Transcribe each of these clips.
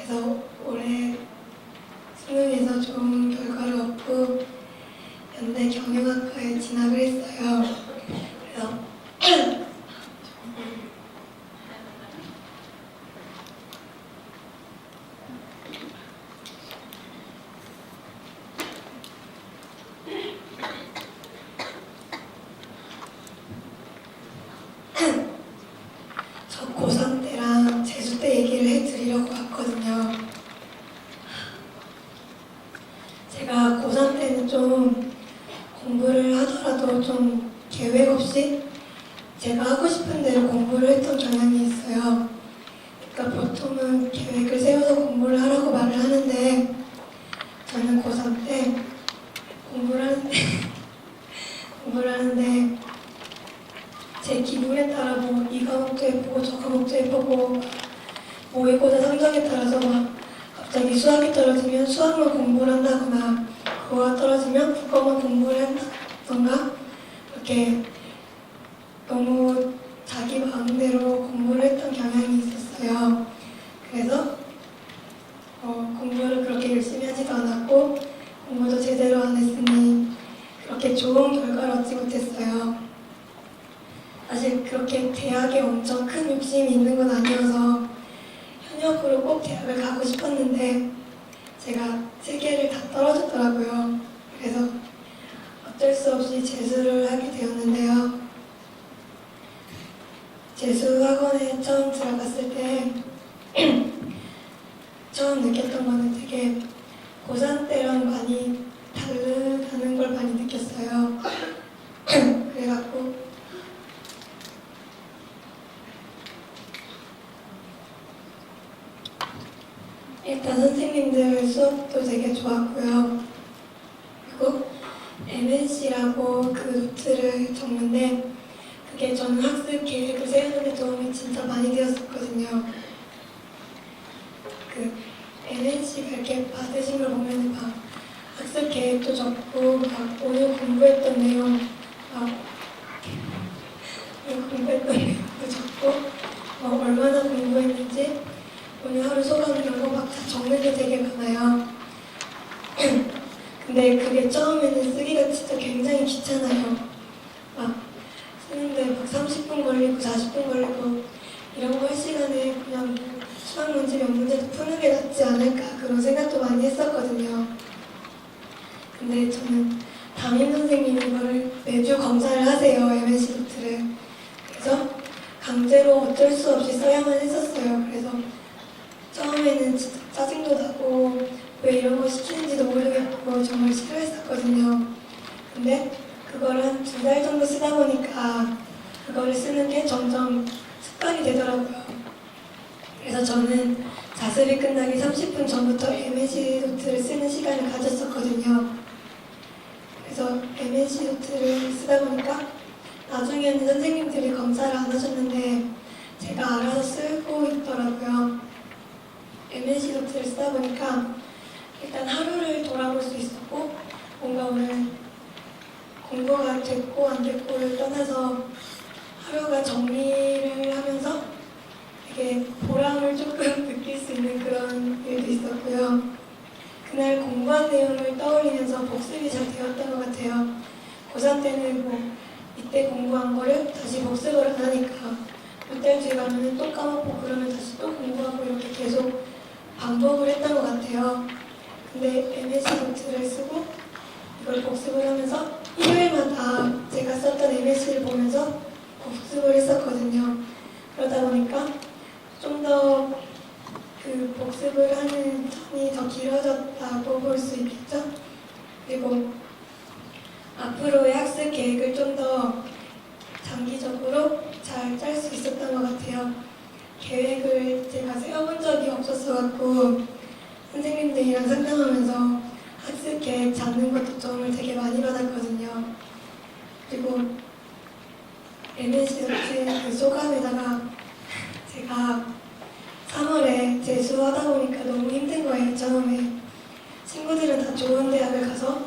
그래서 올해 수능에서 좋은 결과를 얻고 연대 경영학과에 진학을 했어요. 그래서 저 고3 때랑 재수 때 얘기를 해드리려고 왔거든요. 제가 고3 때는 좀 공부를 하더라도 좀 계획 없이 제가 하고 싶은 대로 공부를 했던 경향이 있어요. 그러니까 보통은 계획을 세워서 공부를 하라고 말을 하는데 저는 고3 때 공부를 하는데 제 기분에 따라 뭐 이 과목도 해보고 저 과목도 해보고 모의고사 성적에 따라서 막 갑자기 수학이 떨어지면 수학만 공부를 한다거나 국어가 떨어지면 국어만 공부를 한다던가 이렇게 너무 자기 마음대로 공부를 했던 경향이 있었어요. 그래서 공부를 그렇게 열심히 하지도 않았고 공부도 제대로 안 했으니 그렇게 좋은 결과를 얻지 못했어요. 사실 그렇게 대학에 엄청 큰 욕심이 있는 건 아니어서 현역으로 꼭 대학을 가고 싶었는데 제가 3개를 다 떨어졌더라고요. 그래서 어쩔 수 없이 재수를 하게 되었는데요. 재수학원에 처음 들어갔을 때 처음 느꼈던 거는 되게 고3 때랑 많이 다르다는 걸 많이 느꼈어요. 그래갖고 일단 선생님들 수업도 되게 좋았고요. 그리고 MNC라고 그 노트를 적는데 그게 저는 학습 계획을 세우는 데 도움이 진짜 많이 되었었거든요. 그 MNC가 이렇게 받으신 걸 보면 막 학습 계획도 적고 막 오늘 공부했던 내용 도 적고 얼마나 공부했는지 오늘 하루 소감 이런 거 막 다 적는 게 되게 많아요. 근데 그게 처음에는 쓰기가 진짜 굉장히 귀찮아요. 막 쓰는데 막 30분 걸리고 40분 걸리고 이런 거 할 시간에 그냥 수학 문제 몇 문제도 푸는 게 낫지 않을까 그런 생각도 많이 했었거든요. 근데 저는 담임 선생님이 이거를 매주 검사를 하세요. MNC 노트를. 그래서 강제로 어쩔 수 없이 써야만 했었어요. 그래서 처음에는 진짜 짜증도 나고 왜 이런 거 시키는지도 모르겠고 정말 싫어했었거든요. 근데 그걸 한 2달 정도 쓰다 보니까 그거를 쓰는 게 점점 습관이 되더라고요. 그래서 저는 자습이 끝나기 30분 전부터 MNC 노트를 쓰는 시간을 가졌었거든요. 그래서 MNC 노트를 쓰다 보니까 나중에는 선생님들이 검사를 안 하셨는데 제가 알아서 쓰고 있더라고요. MNC 노트를 쓰다 보니까 일단 하루를 돌아볼 수 있었고 뭔가 오늘 공부가 됐고 안 됐고를 떠나서 하루가 정리를 하면서 되게 보람을 조금 느낄 수 있는 그런 일도 있었고요. 그날 공부한 내용을 떠올리면서 복습이 잘 되었던 것 같아요. 고3 때는 뭐 이때 공부한 거를 다시 복습을 안 하니까 몇 달 뒤에 가면 또 까먹고 그러면 다시 또 공부하고 이렇게 계속 반복을 했던 것 같아요. 근데 MNC 노트를 쓰고 이걸 복습을 하면서 일요일마다 제가 썼던 MNC를 보면서 복습을 했었거든요. 그러다 보니까 좀 더 그 복습을 하는 텀이 더 길어졌다고 볼 수 있겠죠? 그리고 앞으로의 학습 계획을 좀 더 장기적으로 잘 짤 수 있었던 것 같아요. 계획을 제가 세워본 적이 없었어갖고 선생님들이랑 상담하면서 학습 계획 잡는 것도 도움을 되게 많이 받았거든요. 그리고 MNC 노트 그 소감에다가 제가 3월에 재수하다 보니까 너무 힘든 거예요. 처음에 친구들은 다 좋은 대학을 가서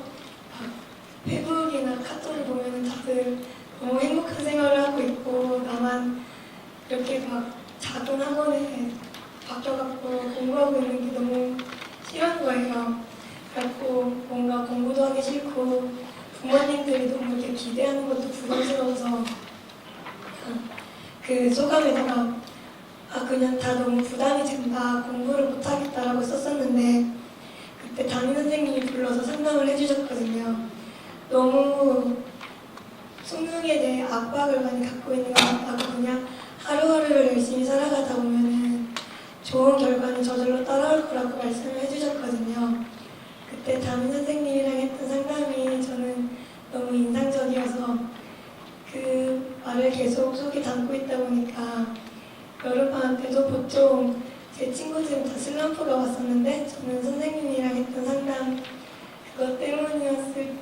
페북이나 카톡을 보면 다들 너무 행복한 생활을 하고 있고 나만 이렇게 막 작은 학원에 밖에 바뀌어갖고 공부하고 있는 게 너무 싫은 거예요. 그래갖고 뭔가 공부도 하기 싫고 부모님들이 너무 이렇게 기대하는 것도 부담스러워서 그 소감에다가 그냥 다 너무 부담이 된다, 공부를 못하겠다라고 썼었는데 그때 담임 선생님이 불러서 상담을 해주셨거든요. 너무 수능에 대해 압박을 많이 갖고 있는 것 같다고, 그냥 하루하루를 열심히 살아가다 보면은 좋은 결과는 저절로 따라올 거라고 말씀을 해주셨거든요. 그때 담임 선생님이랑 했던 상담이 저는 너무 인상적이어서 그 말을 계속 속에 담고 있다 보니까 여름방학 때도 보통 제 친구들은 다 슬럼프가 왔었는데 저는 선생님이랑 했던 상담 그것 때문이었을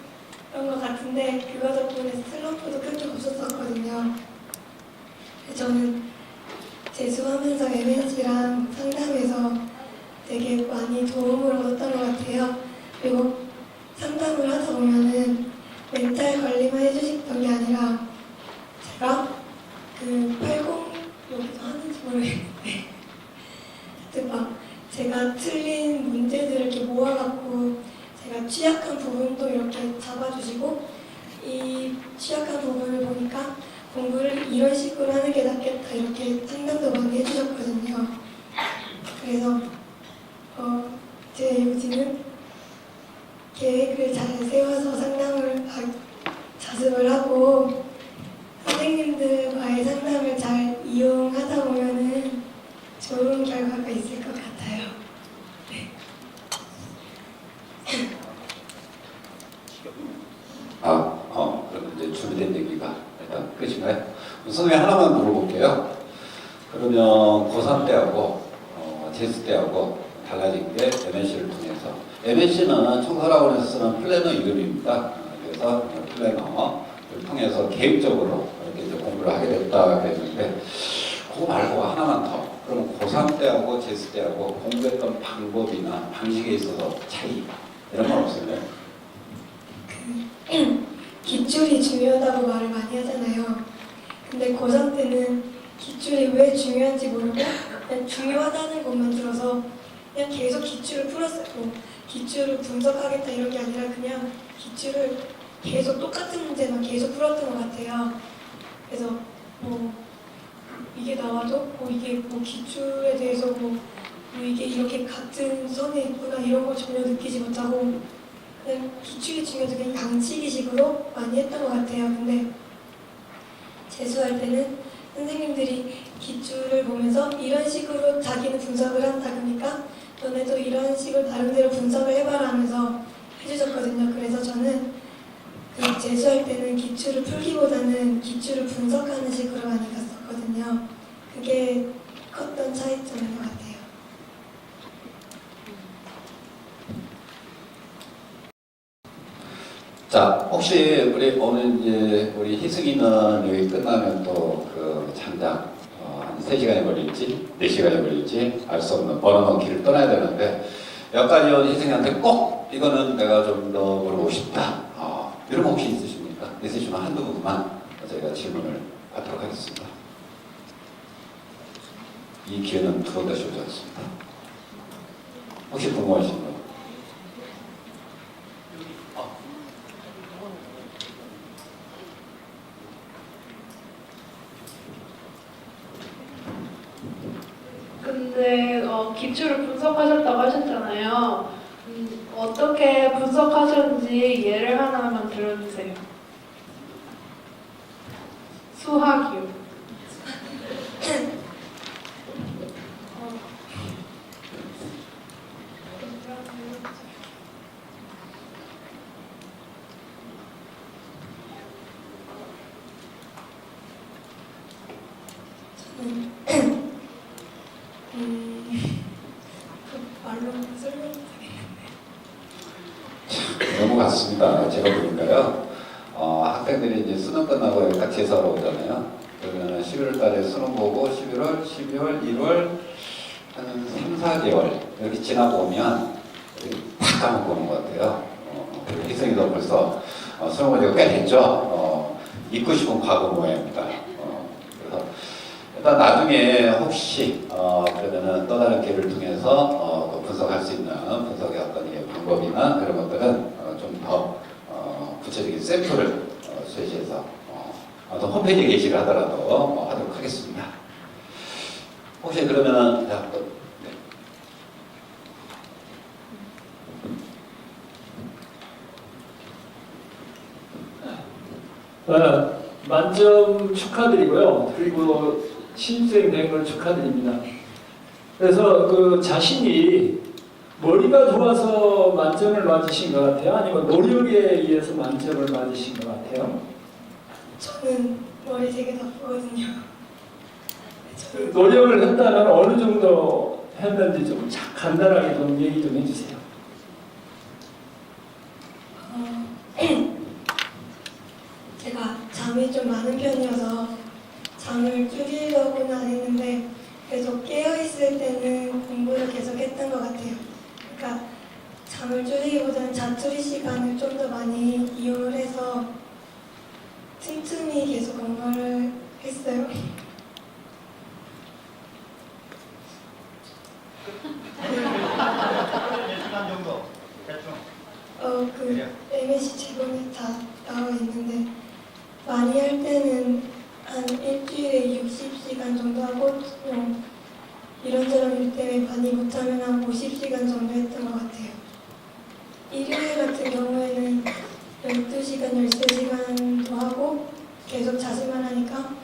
것 같은데 그거 덕분에 슬럼프도 크게 없었었거든요. 저는 재수하면서 MNC랑 상담에서 되게 많이 도움을 얻었던 것 같아요. 그리고 상담을 하다 보면은 멘탈 관리만 해주셨던 게 아니라 제가 그 80 여기서 하는지 모르겠는데 하여튼 막 제가 틀린 문제들을 이렇게 모아갖고 제가 취약한 부분도 이렇게 잡아주시고 이 취약한 부분을 보니까 공부를 이런 식으로 하는 게 낫겠다 이렇게 상담도 많이 해주셨거든요. 그래서 제 요지는 계획을 잘 세워서 상담을 자습을 하고 선생님들과의 상담을 잘 이용하다 보면은 좋은 결과가 있을 것 같아요. 네. 그럼 이제 준비된 얘기가 일단 끝인가요? 선생님 하나만 물어볼게요. 그러면 고3 때하고 재수 때하고 달라진 게 MNC를 통해서, MNC는 청소학원에서 쓰는 플래너 이름입니다. 그래서 플래너를 통해서 계획적으로 이렇게 이제 공부를 하게 됐다 그랬는데, 그거 말고 하나만 더. 그럼 고3 때하고 재수 때하고 공부했던 방법이나 방식에 있어서 차이 이런 건 없을까요? 기출이 중요하다고 말을 많이 하잖아요. 근데 고3 때는 기출이 왜 중요한지 모르고 그냥 중요하다는 것만 들어서 그냥 계속 기출을 풀었어요. 기출을 분석하겠다 이런 게 아니라 그냥 기출을 계속 똑같은 문제만 계속 풀었던 것 같아요. 그래서 이게 나와도 이게 기출에 대해서 이게 이렇게 같은 선에 있구나 이런 걸 전혀 느끼지 못하고 그냥 기출이 중요해서 그냥 강치기식으로 많이 했던 것 같아요. 근데 재수할 때는 선생님들이 기출을 보면서 이런 식으로 자기는 분석을 한다 그러니까 너네도 이런 식으로 나름대로 분석을 해봐라 하면서 해주셨거든요. 그래서 저는 그 재수할 때는 기출을 풀기보다는 기출을 분석하는 식으로 많이 갔었거든요. 그게 컸던 차이점인 것 같아요. 자, 혹시 우리 오늘 이제 우리 희승이는 여기 끝나면 또 그 장장 한 3시간이 걸릴지 4시간이 걸릴지 알 수 없는 번호는 길을 떠나야 되는데, 여기까지 온 희승이한테 꼭 이거는 내가 좀 더 물어보고 싶다, 이런 거 혹시 있으십니까? 있으시면 한두 분만 저희가 질문을 받도록 하겠습니다. 이 기회는 두 번 다시 오지 않습니다. 혹시 궁금하신 거? 근데 기출을 분석하셨다고 하셨잖아요. 어떻게 분석하셨는지 예를 하나만 들어주세요. 수학이요. 말로 설명드리겠는데 너무 같습니다. 제가 보니까요. 학생들이 이제 수능 끝나고 딱 재수하러 오잖아요. 그러면 11월 달에 수능 보고 11월, 12월, 1월 한 3, 4개월 이렇게 지나고 오면 다 까먹고 오는 것 같아요. 희승이도 벌써 수능 본 지가 꽤 됐죠. 잊고 싶은 과거 모양입니다. 그래서 일단 나중에 혹시 그러면은 또 다른 저희를 통해서 그 분석할 수 있는 분석의 어떤 방법이나 그런 것들은 좀 더 구체적인 샘플을 제시해서 어떤 홈페이지에 게시를 하더라도 하도록 하겠습니다. 혹시 그러면 자, 또, 네. 만점 축하드리고요. 그리고 신입생 된 걸 축하드립니다. 그래서 그 자신이 머리가 좋아서 만점을 맞으신 것 같아요? 아니면 노력에 의해서 만점을 맞으신 것 같아요? 저는 머리 되게 나쁘거든요. 저는 노력을 했다면 어느 정도 했는지 좀 간단하게 좀 얘기 좀 해주세요. 제가 잠이 좀 많은 편이어서 잠을 줄이려고는 안 했는데 계속 깨어있을 때는 공부를 계속 했던 것 같아요. 그러니까 잠을 줄이기보다는 자투리 시간을 좀 더 많이 이용을 해서 틈틈이 계속 공부를 했어요. 몇 시간 정도 대충. 그 MSC 제본에 다 나와 있는데 많이 할 때는 한 일주일에 60시간 정도 하고 이런저런 일 때문에 많이 못하면 한 50시간 정도 했던 것 같아요. 일요일 같은 경우에는 12시간, 13시간도 하고 계속 자습만 하니까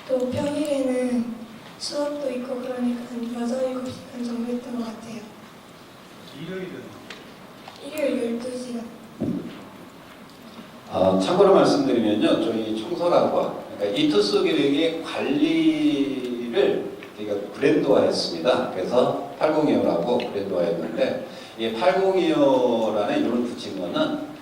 또 평일에는 수업도 있고 그러니까 한 6, 7시간 정도 했던 것 같아요. 일요일은 일요일 12시간. 참고로 말씀드리면요, 저희 청소라고 그러니까 이투스 교육의 관리를 저희가 브랜드화했습니다. 그래서 802호라고 브랜드화했는데 이 802호라는 이름을 붙인 거는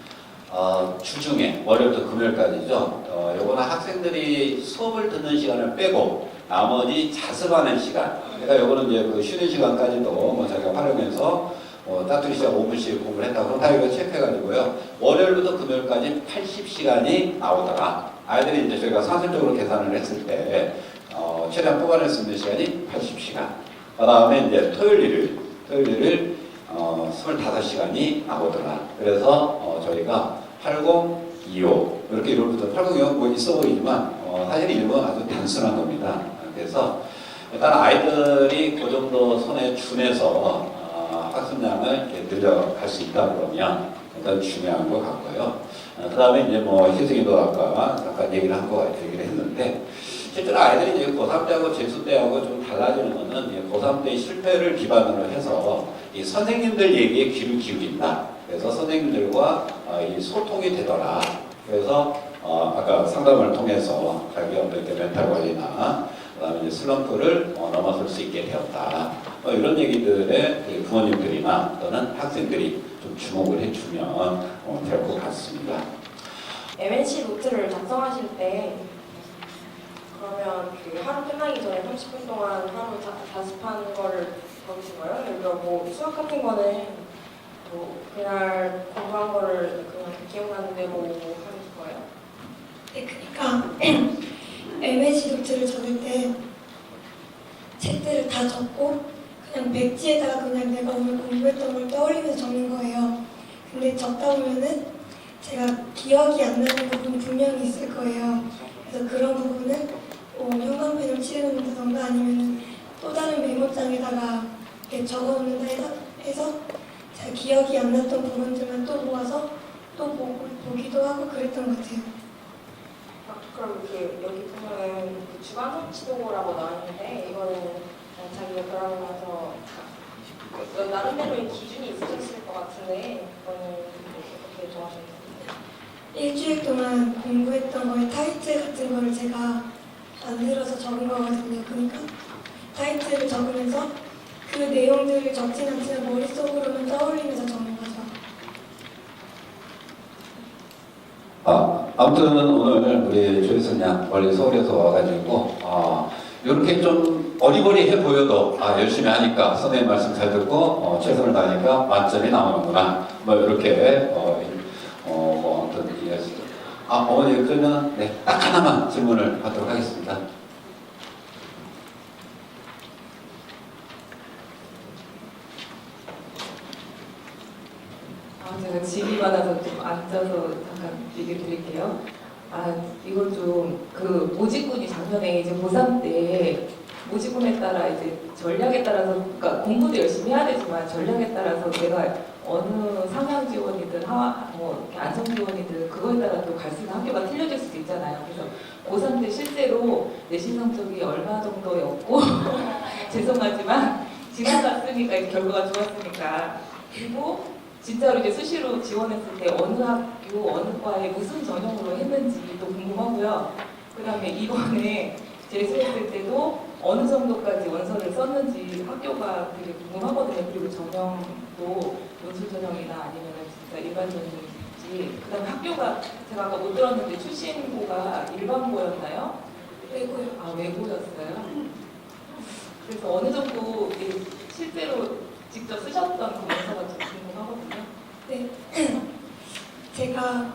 주중에 월요일부터 금요일까지죠. 요거는 학생들이 수업을 듣는 시간을 빼고 나머지 자습하는 시간. 그러니까 요거는 이제 그 쉬는 시간까지도 뭐 저희가 활용해서 따뜻히 시간 5분씩 공부를 했다. 그럼 다 이거 체크해가지고요. 월요일부터 금요일까지 80시간이 나오다가 아이들이 이제 저희가 산술적으로 계산을 했을 때 최대한 뽑아낼 수 있는 시간이 80시간. 그 다음에 이제 토요일, 일요일 25시간이 나오더라. 그래서 저희가 8025 이렇게 이름을 붙여 8025 뭐 있어 보이지만 사실 이름은 아주 단순한 겁니다. 그래서 일단 아이들이 그 정도 손에 준해서 학습량을 늘려갈 수 있다 그러면 일단 중요한 것 같고요. 그 다음에 이제 뭐 희승이도 아까 잠깐 얘기를 했는데 실제로 아이들이 이제 고3 때하고 재수 때하고 좀 달라지는 거는 고3 때 실패를 기반으로 해서 이 선생님들 얘기에 귀를 기울인다. 그래서 선생님들과 이 소통이 되더라. 그래서 아까 상담을 통해서 자기 어떤 멘탈 관리나 그다음에 이제 슬럼프를 넘어설 수 있게 되었다. 이런 얘기들에 부모님들이나 또는 학생들이 좀 주목을 해주면 될 것 같습니다. MNC 노트를 작성하실 때 그러면 그 하루 끝나기 전에 30분 동안 하루 자습하는 거를 적으신 거예요? 예를 들어 뭐 수학 같은 거는 뭐 그날 공부한 거를 그냥 기억나는 대로 하는 거예요? 네, 그러니까 MSC 노트를 적을 때 책들을 다 적고 그냥 백지에다가 그냥 내가 오늘 공부했던 걸 떠올리면서 적는 거예요. 근데 적다 보면은 제가 기억이 안 나는 부분이 분명히 있을 거예요. 그래서 그런 부분은 형광펜으로 칠해놓는다던가 아니면 또 다른 메모장에다가 이렇게 적어놓는다 해서 제가 기억이 안 났던 부분들만 또 모아서 또 보기도 하고 그랬던 것 같아요. 그럼 이렇게 여기 보면은 그 주간 성취도라고 나와 있는데 이거는 자기가 그러고 나서 나름대로의 기준이 있으셨을 것 같은데 이거는 어떻게 정하셨나요? 일주일 동안 공부했던 거에 타이틀 같은 거를 제가 만들어서 적은 거거든요. 그러니까 타이틀을 적으면서 그 내용들을 적진 않지만 머릿속으로는 떠올리면서 적는 거죠. 아무튼 오늘 우리 조혜선 양 멀리 서울에서 와가지고 이렇게 좀 어리버리해 보여도 열심히 하니까 선생님 말씀 잘 듣고 최선을 다하니까 만점이 나오는구나 뭐 이렇게 어떤 이해했어요. 어머니 그러면 딱 하나만 질문을 하도록 하겠습니다. 제가 집이 많아서 좀 앉아서 잠깐 얘기 드릴게요. 이건 좀 그 모집군이 작년에 이제 고3 때 모집군에 따라 이제 전략에 따라서 그러니까 공부도 열심히 해야 되지만 전략에 따라서 내가 어느 상향 지원이든 이렇게 안성 지원이든 그거에 따라 또 갈 수 있는 학교가 틀려질 수도 있잖아요. 그래서 고3 때 실제로 내신 성적이 얼마 정도였고 죄송하지만 지나갔으니까 이제 결과가 좋았으니까 그리고 진짜로 이제 수시로 지원했을 때 어느 학교 어느 과에 무슨 전형으로 했는지 또 궁금하고요. 그다음에 이번에 재수했을 때도 어느 정도까지 원서를 썼는지 학교가 되게 궁금하거든요. 그리고 전형도 논술 전형이나 아니면 진짜 일반 전형인지. 그다음에 학교가 제가 아까 못 들었는데 출신고가 일반고였나요? 외고요. 외고였어요. 그래서 어느 정도 실제로 직접 쓰셨던 그 원서가 좀 궁금하거든요. 네. 제가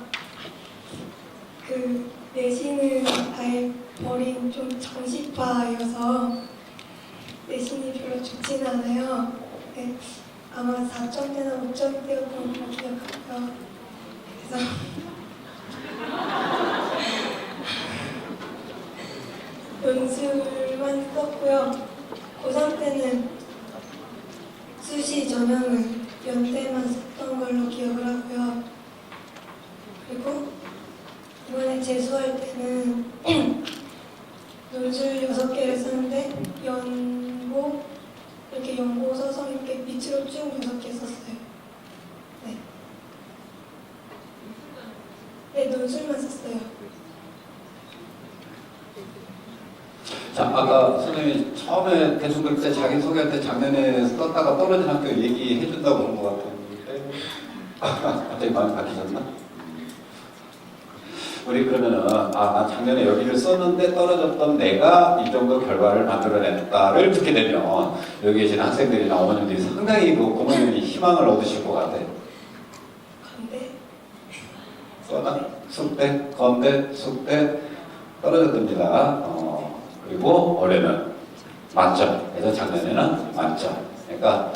그 내신을 아예 버린 좀 정시파여서 내신이 별로 좋지는 않아요. 네. 아마 4점대나 5점대였던 걸로 기억해요. 그래서 논술만 썼고요. 고3 때는 수시 전형을 연대만 썼던 걸로 기억을 하고요. 그리고 이번에 재수할 때는 논술 6개를 썼는데 연고 이렇게 연고 서서 이렇게 밑으로 쭉 6개 썼어요. 네. 네, 논술만 썼어요. 자, 아까 선생님이 처음에 대충 그때 자기 소개할 때 작년에 썼다가 떨어진 학교 얘기해 준다고 그런 것 같은데 갑자기 마음이 바뀌셨나? 우리 그러면은 나 작년에 여기를 썼는데 떨어졌던 내가 이 정도 결과를 만들어냈다를 듣게 되면 여기 계신 학생들이나 어머님들이 상당히 그 부모님이 희망을 얻으실 것 같아. 건대 써나? 숙대, 건대, 숙대 떨어졌답니다. 그리고 올해는 만점. 그래서 작년에는 만점. 그러니까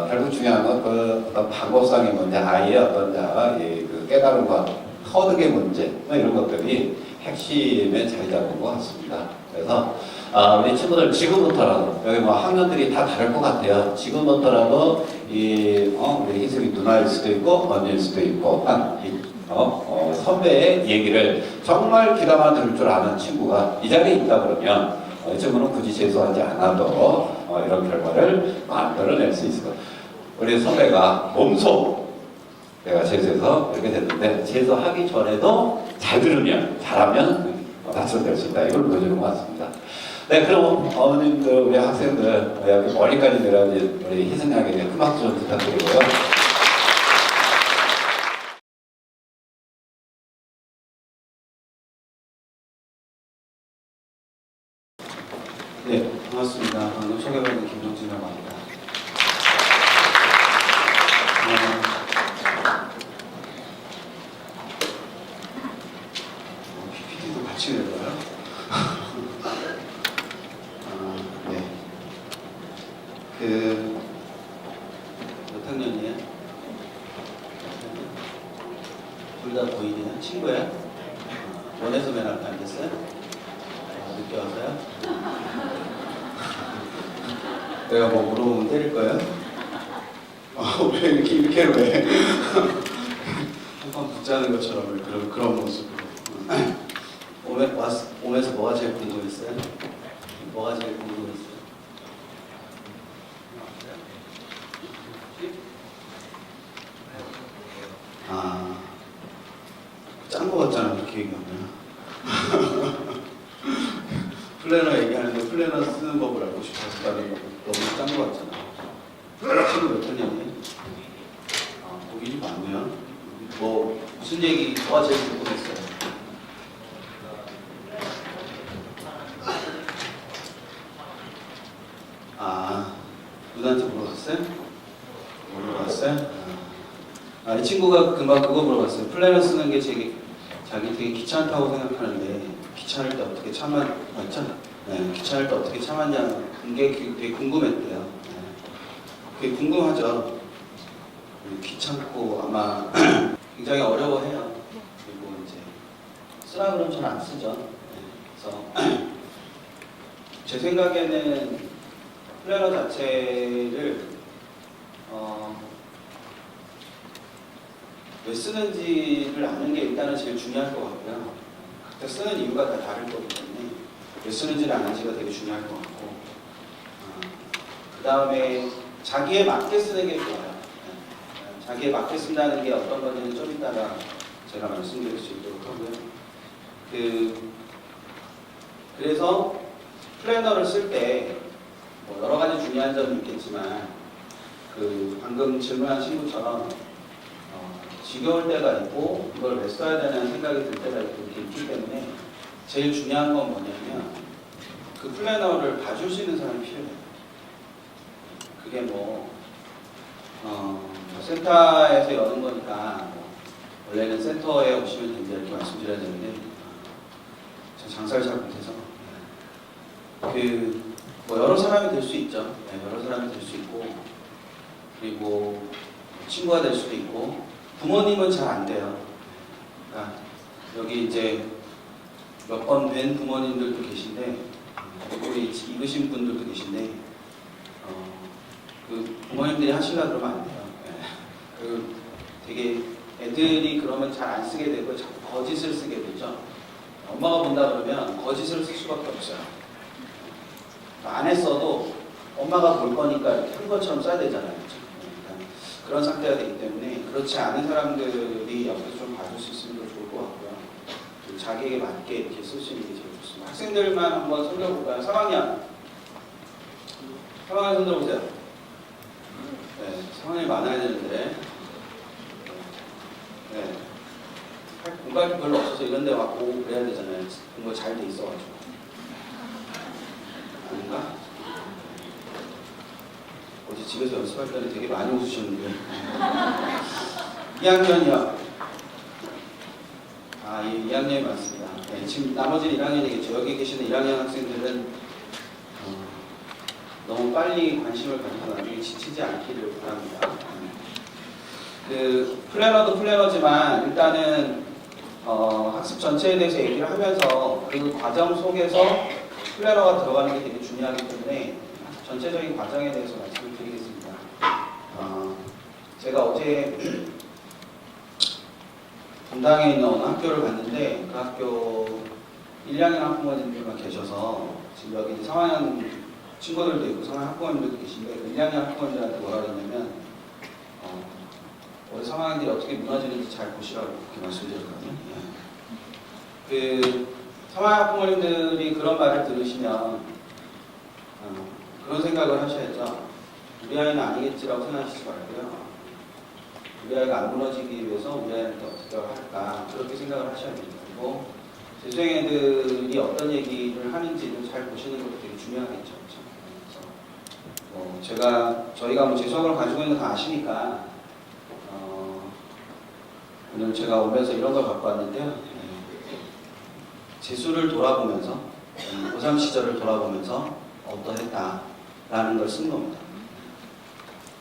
결국 중요한 건 그 어떤 방법상의 문제, 아이의 어떤 그 깨달음과 터득의 문제 이런 것들이 핵심에 자리 잡은 것 같습니다. 그래서 우리 친구들 지금부터라도 여기 뭐 학년들이 다 다를 것 같아요. 지금부터라도 우리 희숙이 누나일 수도 있고 언니일 수도 있고 선배의 얘기를 정말 귀담아 들을 줄 아는 친구가 이 자리에 있다 그러면 이 친구는 굳이 재수하지 않아도 이런 결과를 만들어낼 수 있을 거예요. 우리 선배가 몸소 내가 재수해서 이렇게 됐는데 재수하기 전에도 잘 들으면 잘하면 당선될 수 있다. 이걸 보여주는 것 같습니다. 네, 그럼 어머님들 우리 학생들 여기 멀리까지 내려온 우리 희승양에게 큰 박수 좀 부탁드리고요. 네, 반갑습니다. 방금 소개받은 김정진이라고 합니다. PPT도 같이 내려요? 네. 몇 학년이에요? 둘 다 고일이야? 친구야? 원에서 맨 앞에 앉았어요? 늦게 와서요? 내가 뭐 물어보면 때릴 거야? 왜 이렇게 왜? 한번 붙자는 것처럼 왜 그런 모습으로. 오면서 뭐가 제일 궁금했어요? 뭐가 제일 궁금했어요? 짠 거 같잖아, 그렇게 얘기하면. 플래너 얘기하는데 플래너 쓰는 법을 알고 싶어서 다른 거 너무 짠 거 같잖아. 친구 몇 학년이에요? 고일이 많네요. 뭐 무슨 얘기 뭐가 제일 궁금했어요? 누나한테 물어봤어요? 물어봤어요? 이 친구가 금방 그거 물어봤어요. 플래너 쓰는 게 자기 되게 귀찮다고 생각하는데 귀찮을 때 어떻게 맞죠? 네, 귀찮을 때 어떻게 참았냐는 게 되게 궁금했대요. 네. 그게 궁금하죠. 귀찮고 아마 굉장히 어려워해요. 그리고 이제 쓰라 그러면 잘 안 쓰죠. 그래서 제 생각에는 플래너 자체를 왜 쓰는지를 아는 게 일단은 제일 중요할 것 같고요. 각자 쓰는 이유가 다 다를 거기 때문에 왜 쓰는지를 아는지가 되게 중요할 것 같고, 그 다음에 자기에 맞게 쓰는 게 좋아요. 자기에 맞게 쓴다는 게 어떤 건지는 좀 이따가 제가 말씀드릴 수 있도록 하고요. 그래서 플래너를 쓸 때 뭐 여러 가지 중요한 점이 있겠지만 방금 질문한 친구처럼 지겨울 때가 있고 이걸 왜 써야 되나 생각이 들 때가 있기 때문에 제일 중요한 건 뭐냐면 그 플래너를 봐줄 수 있는 사람이 필요해요. 그게 센터에서 여는 거니까 원래는 센터에 오시면 된다 이렇게 말씀드려야 되는데 제가 장사를 잘 못해서 여러 사람이 될 수 있죠. 여러 사람이 될 수 있고 그리고 친구가 될 수도 있고 부모님은 잘 안 돼요. 그러니까 여기 이제 몇 번 뵌 부모님들도 계신데 우리 입으신 분들도 계신데 부모님들이 하시려 그러면 안 돼요. 되게 애들이 그러면 잘 안 쓰게 되고 자꾸 거짓을 쓰게 되죠. 엄마가 본다 그러면 거짓을 쓸 수밖에 없어요. 안 했어도 엄마가 볼 거니까 이렇게 한 것처럼 써야 되잖아요. 그러니까 그런 상태가 되기 때문에 그렇지 않은 사람들이 옆에서 좀 봐줄 수 있으면 더 좋을 것 같고요. 자기에게 맞게 이렇게 쓸 수 있는 게 제일 좋습니다. 학생들만 한번 손들어볼까요? 3학년. 3학년 손들어보세요. 네, 상황이 많아야 되는데 공부할 게 별로 없어서 이런 데 왔고 그래야 되잖아요. 공부가 잘 돼 있어가지고. 아닌가? 어제 집에서 연습할 때는 되게 많이 웃으셨는데 2학년이요. 2학년이 맞습니다. 네, 지금 나머지는 1학년이겠죠. 여기 계시는 1학년 학생들은 너무 빨리 관심을 가져서 나중에 지치지 않기를 바랍니다. 플래너도 플래너지만 일단은 학습 전체에 대해서 얘기를 하면서 그 과정 속에서 플래너가 들어가는 게 되게 중요하기 때문에 전체적인 과정에 대해서 말씀을 드리겠습니다. 제가 어제 분당에 있는 어느 학교를 갔는데 그 학교 1학년 학부모님들만 계셔서 지금 여기 3학년 친구들도 있고 3학년 학부모님들도 계신데 그 1학년 학부모님들한테 뭐라 그랬냐면 우리 3학년들이 어떻게 무너지는지 잘 보시라고 그렇게 말씀드렸거든요. 그 3학년 학부모님들이 그런 말을 들으시면 그런 생각을 하셔야죠. 우리 아이는 아니겠지라고 생각하시지 말고요. 우리 아이가 안 무너지기 위해서 우리 아이한테 어떻게 할까 그렇게 생각을 하셔야 됩니다. 그리고 재수생 애들이 어떤 얘기를 하는지를 잘 보시는 것도 되게 중요하겠죠. 그래서 저희가 재수학을 가지고 있는 거 다 아시니까 오늘 제가 오면서 이런 걸 갖고 왔는데요. 재수를 돌아보면서 고3 시절을 돌아보면서 어떠했다라는 걸 쓴 겁니다.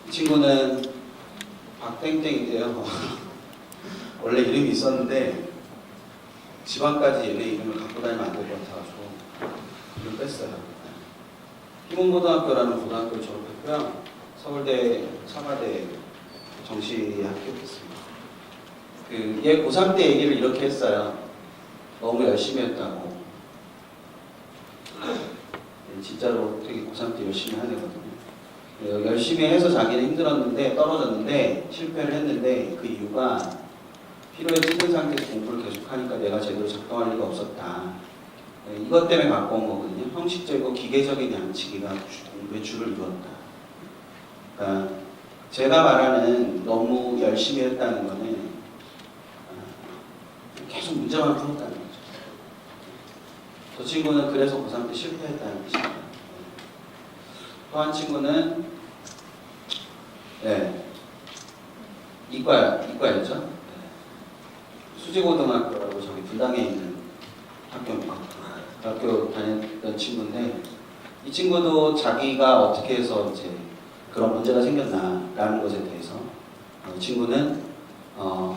이 친구는 박땡땡인데요. 원래 이름이 있었는데 지방까지 얘네 이름을 갖고 다니면 안 될 것 같아가지고 이름 뺐어요. 희문고등학교라는 고등학교를 졸업했고요. 서울대, 청와대 정시학교 했습니다. 얘 고3 때 얘기를 이렇게 했어요. 너무 열심히 했다고. 진짜로 되게 고3 때 열심히 하거든요. 열심히 해서 자기는 힘들었는데 떨어졌는데 실패를 했는데 그 이유가 피로에 찌든 상태에서 공부를 계속하니까 내가 제대로 작동할 리가 없었다. 이것 때문에 갖고 온 거거든요. 형식적이고 기계적인 양치기가 공부의 줄을 이뤘다. 그러니까 제가 말하는 너무 열심히 했다는 거는 계속 문제만 풀었다는 거죠. 저 친구는 그래서 고3 때 실패했다는 뜻입니다. 또 한 친구는 이과였죠. 수지고등학교라고 저기 분당에 있는 학교입니다. 그 학교 다녔던 친구인데 이 친구도 자기가 어떻게 해서 이제 그런 문제가 생겼나라는 것에 대해서 이 친구는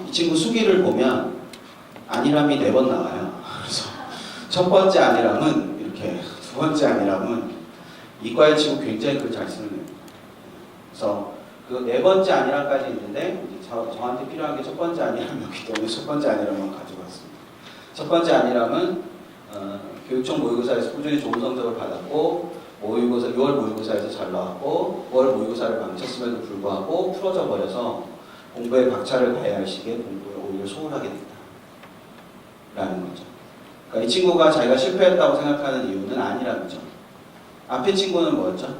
이 친구 수기를 보면 안일함이 4번 나와요. 그래서 첫 번째 안일함은 이렇게, 두 번째 안일함은 이과의 친구 굉장히 글을 잘 쓰는 거예요. 그래서 그 4번째 안일함까지 있는데 이제 저한테 필요한 게 첫 번째 안일함이었기 때문에 첫 번째 안일함만 가지고 왔습니다. 첫 번째 안일함은 교육청 모의고사에서 꾸준히 좋은 성적을 받았고 모의고사 6월 모의고사에서 잘 나왔고 9월 모의고사를 망쳤음에도 불구하고 풀어져 버려서 공부에 박차를 가해야 할 시기에 공부에 오히려 소홀하게 됐다라는 거죠. 그러니까 이 친구가 자기가 실패했다고 생각하는 이유는 아니라는 점. 앞에 친구는 뭐였죠?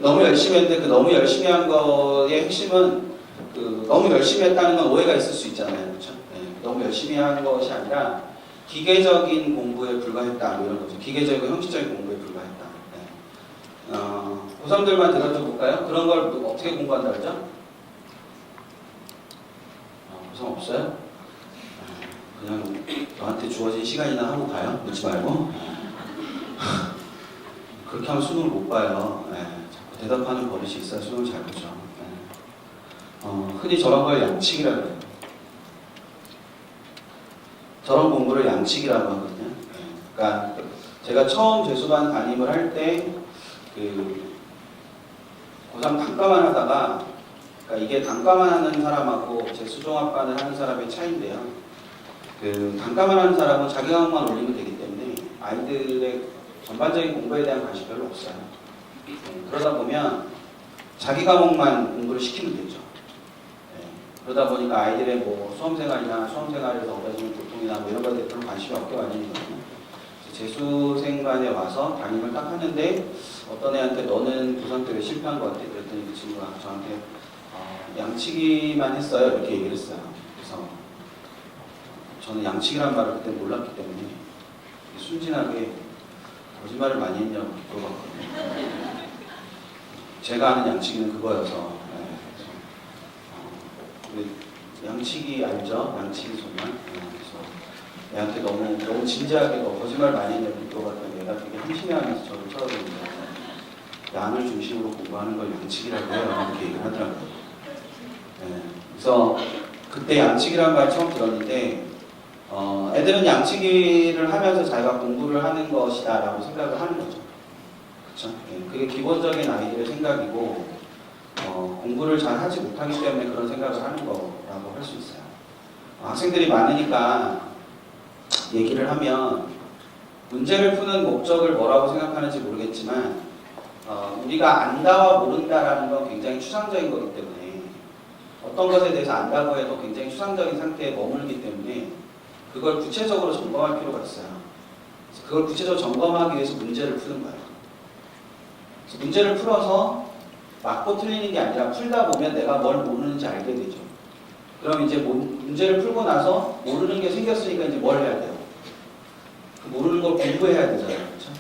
너무 열심히 했는데 그 너무 열심히 한 거의 핵심은 그 너무 열심히 했다는 건 오해가 있을 수 있잖아요, 그렇죠? 너무 열심히 한 것이 아니라 기계적인 공부에 불과했다, 뭐 이런 거죠. 기계적이고 형식적인 공부에 불과했다. 고3들만 대답해 볼까요? 그런 걸 어떻게 공부한다 그러죠? 고3 없어요? 그냥 너한테 주어진 시간이나 하고 가요. 묻지 말고. 그렇게 하면 수능을 못 봐요. 자꾸 대답하는 버릇이 있어야 수능을 잘 보죠. 흔히 저런 걸 양치기라고 해요. 저런 공부를 양치기라고 하거든요. 그러니까 제가 처음 재수반 담임을 할 때 그 고3 단과만 하다가, 그러니까 이게 단과만 하는 사람하고 재수종합반을 하는 사람의 차이인데요. 그 단과만 하는 사람은 자기 과목만 올리면 되기 때문에 아이들의 전반적인 공부에 대한 관심이 별로 없어요. 그러다 보면 자기 과목만 공부를 시키면 되죠. 그러다 보니까 아이들의 뭐 수험생활이나 수험생활에서 얻어지는 고통이나 뭐 이런 것에 별로 관심이 없게 만드거든요. 재수생반에 와서 담임을 딱 하는데 어떤 애한테 너는 고3 때 왜 실패한 것 같아? 그랬더니 그 친구가 저한테 양치기만 했어요. 이렇게 얘기를 했어요. 그래서 저는 양치기란 말을 그때 몰랐기 때문에 순진하게 거짓말을 많이 했냐고 물어봤거든요. 제가 아는 양치기는 그거여서. 양치기 알죠? 양치기 정말. 그래서 얘한테 너무 진지하게 너 거짓말 많이 했냐고 물어봤더니 얘가 되게 한심해하면서 저를 쳐다보는데 양을 중심으로 공부하는 걸 양치기라고 해요. 이렇게 얘기를 하더라고요. 그래서 그때 양치기란 말 처음 들었는데 애들은 양치기를 하면서 자기가 공부를 하는 것이다 라고 생각을 하는 거죠. 그렇죠? 그게 기본적인 아이들의 생각이고 공부를 잘 하지 못하기 때문에 그런 생각을 하는 거라고 할 수 있어요. 학생들이 많으니까 얘기를 하면 문제를 푸는 목적을 뭐라고 생각하는지 모르겠지만 우리가 안다와 모른다라는 건 굉장히 추상적인 거기 때문에 어떤 것에 대해서 안다고 해도 굉장히 추상적인 상태에 머물기 때문에 그걸 구체적으로 점검할 필요가 있어요. 그래서 그걸 구체적으로 점검하기 위해서 문제를 푸는 거예요. 그래서 문제를 풀어서 맞고 틀리는 게 아니라 풀다 보면 내가 뭘 모르는지 알게 되죠. 그럼 이제 문제를 풀고 나서 모르는 게 생겼으니까 이제 뭘 해야 돼요? 그 모르는 걸 공부해야 되잖아요. 그렇죠?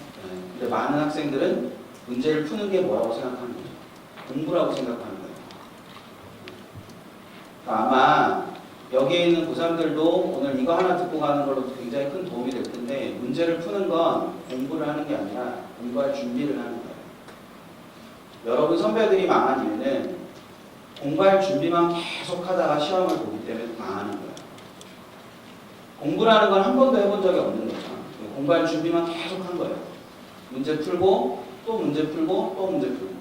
근데 많은 학생들은 문제를 푸는 게 뭐라고 생각하는 거죠? 공부라고 생각하는 거예요. 그러니까 아마 여기에 있는 고3들도 오늘 이거 하나 듣고 가는 걸로 굉장히 큰 도움이 될 텐데 문제를 푸는 건 공부를 하는 게 아니라 공부할 준비를 하는 거예요. 여러분 선배들이 망한 이유는 공부할 준비만 계속 하다가 시험을 보기 때문에 망하는 거예요. 공부라는 건 한 번도 해본 적이 없는 거죠. 공부할 준비만 계속 한 거예요. 문제 풀고 또 문제 풀고 또 문제 풀고.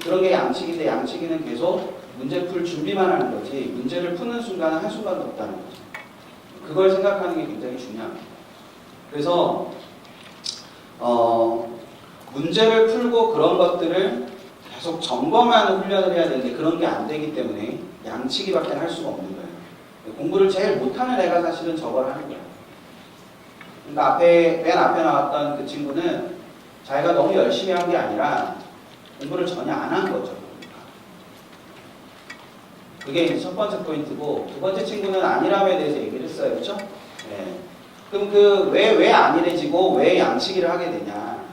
그런 게 양치기인데 양치기는 계속 문제 풀 준비만 하는 거지 문제를 푸는 순간은 한순간도 없다는 거죠. 그걸 생각하는 게 굉장히 중요합니다. 그래서 문제를 풀고 그런 것들을 계속 점검하는 훈련을 해야 되는데 그런 게 안 되기 때문에 양치기밖에 할 수가 없는 거예요. 공부를 제일 못하는 애가 사실은 저걸 하는 거예요. 그러니까 맨 앞에 나왔던 그 친구는 자기가 너무 열심히 한 게 아니라 공부를 전혀 안 한 거죠. 그게 이제 첫 번째 포인트고 두 번째 친구는 안일함에 대해서 얘기를 했어요. 그렇죠? 네. 그럼 그 왜 안일해지고 왜 양치기를 하게 되냐?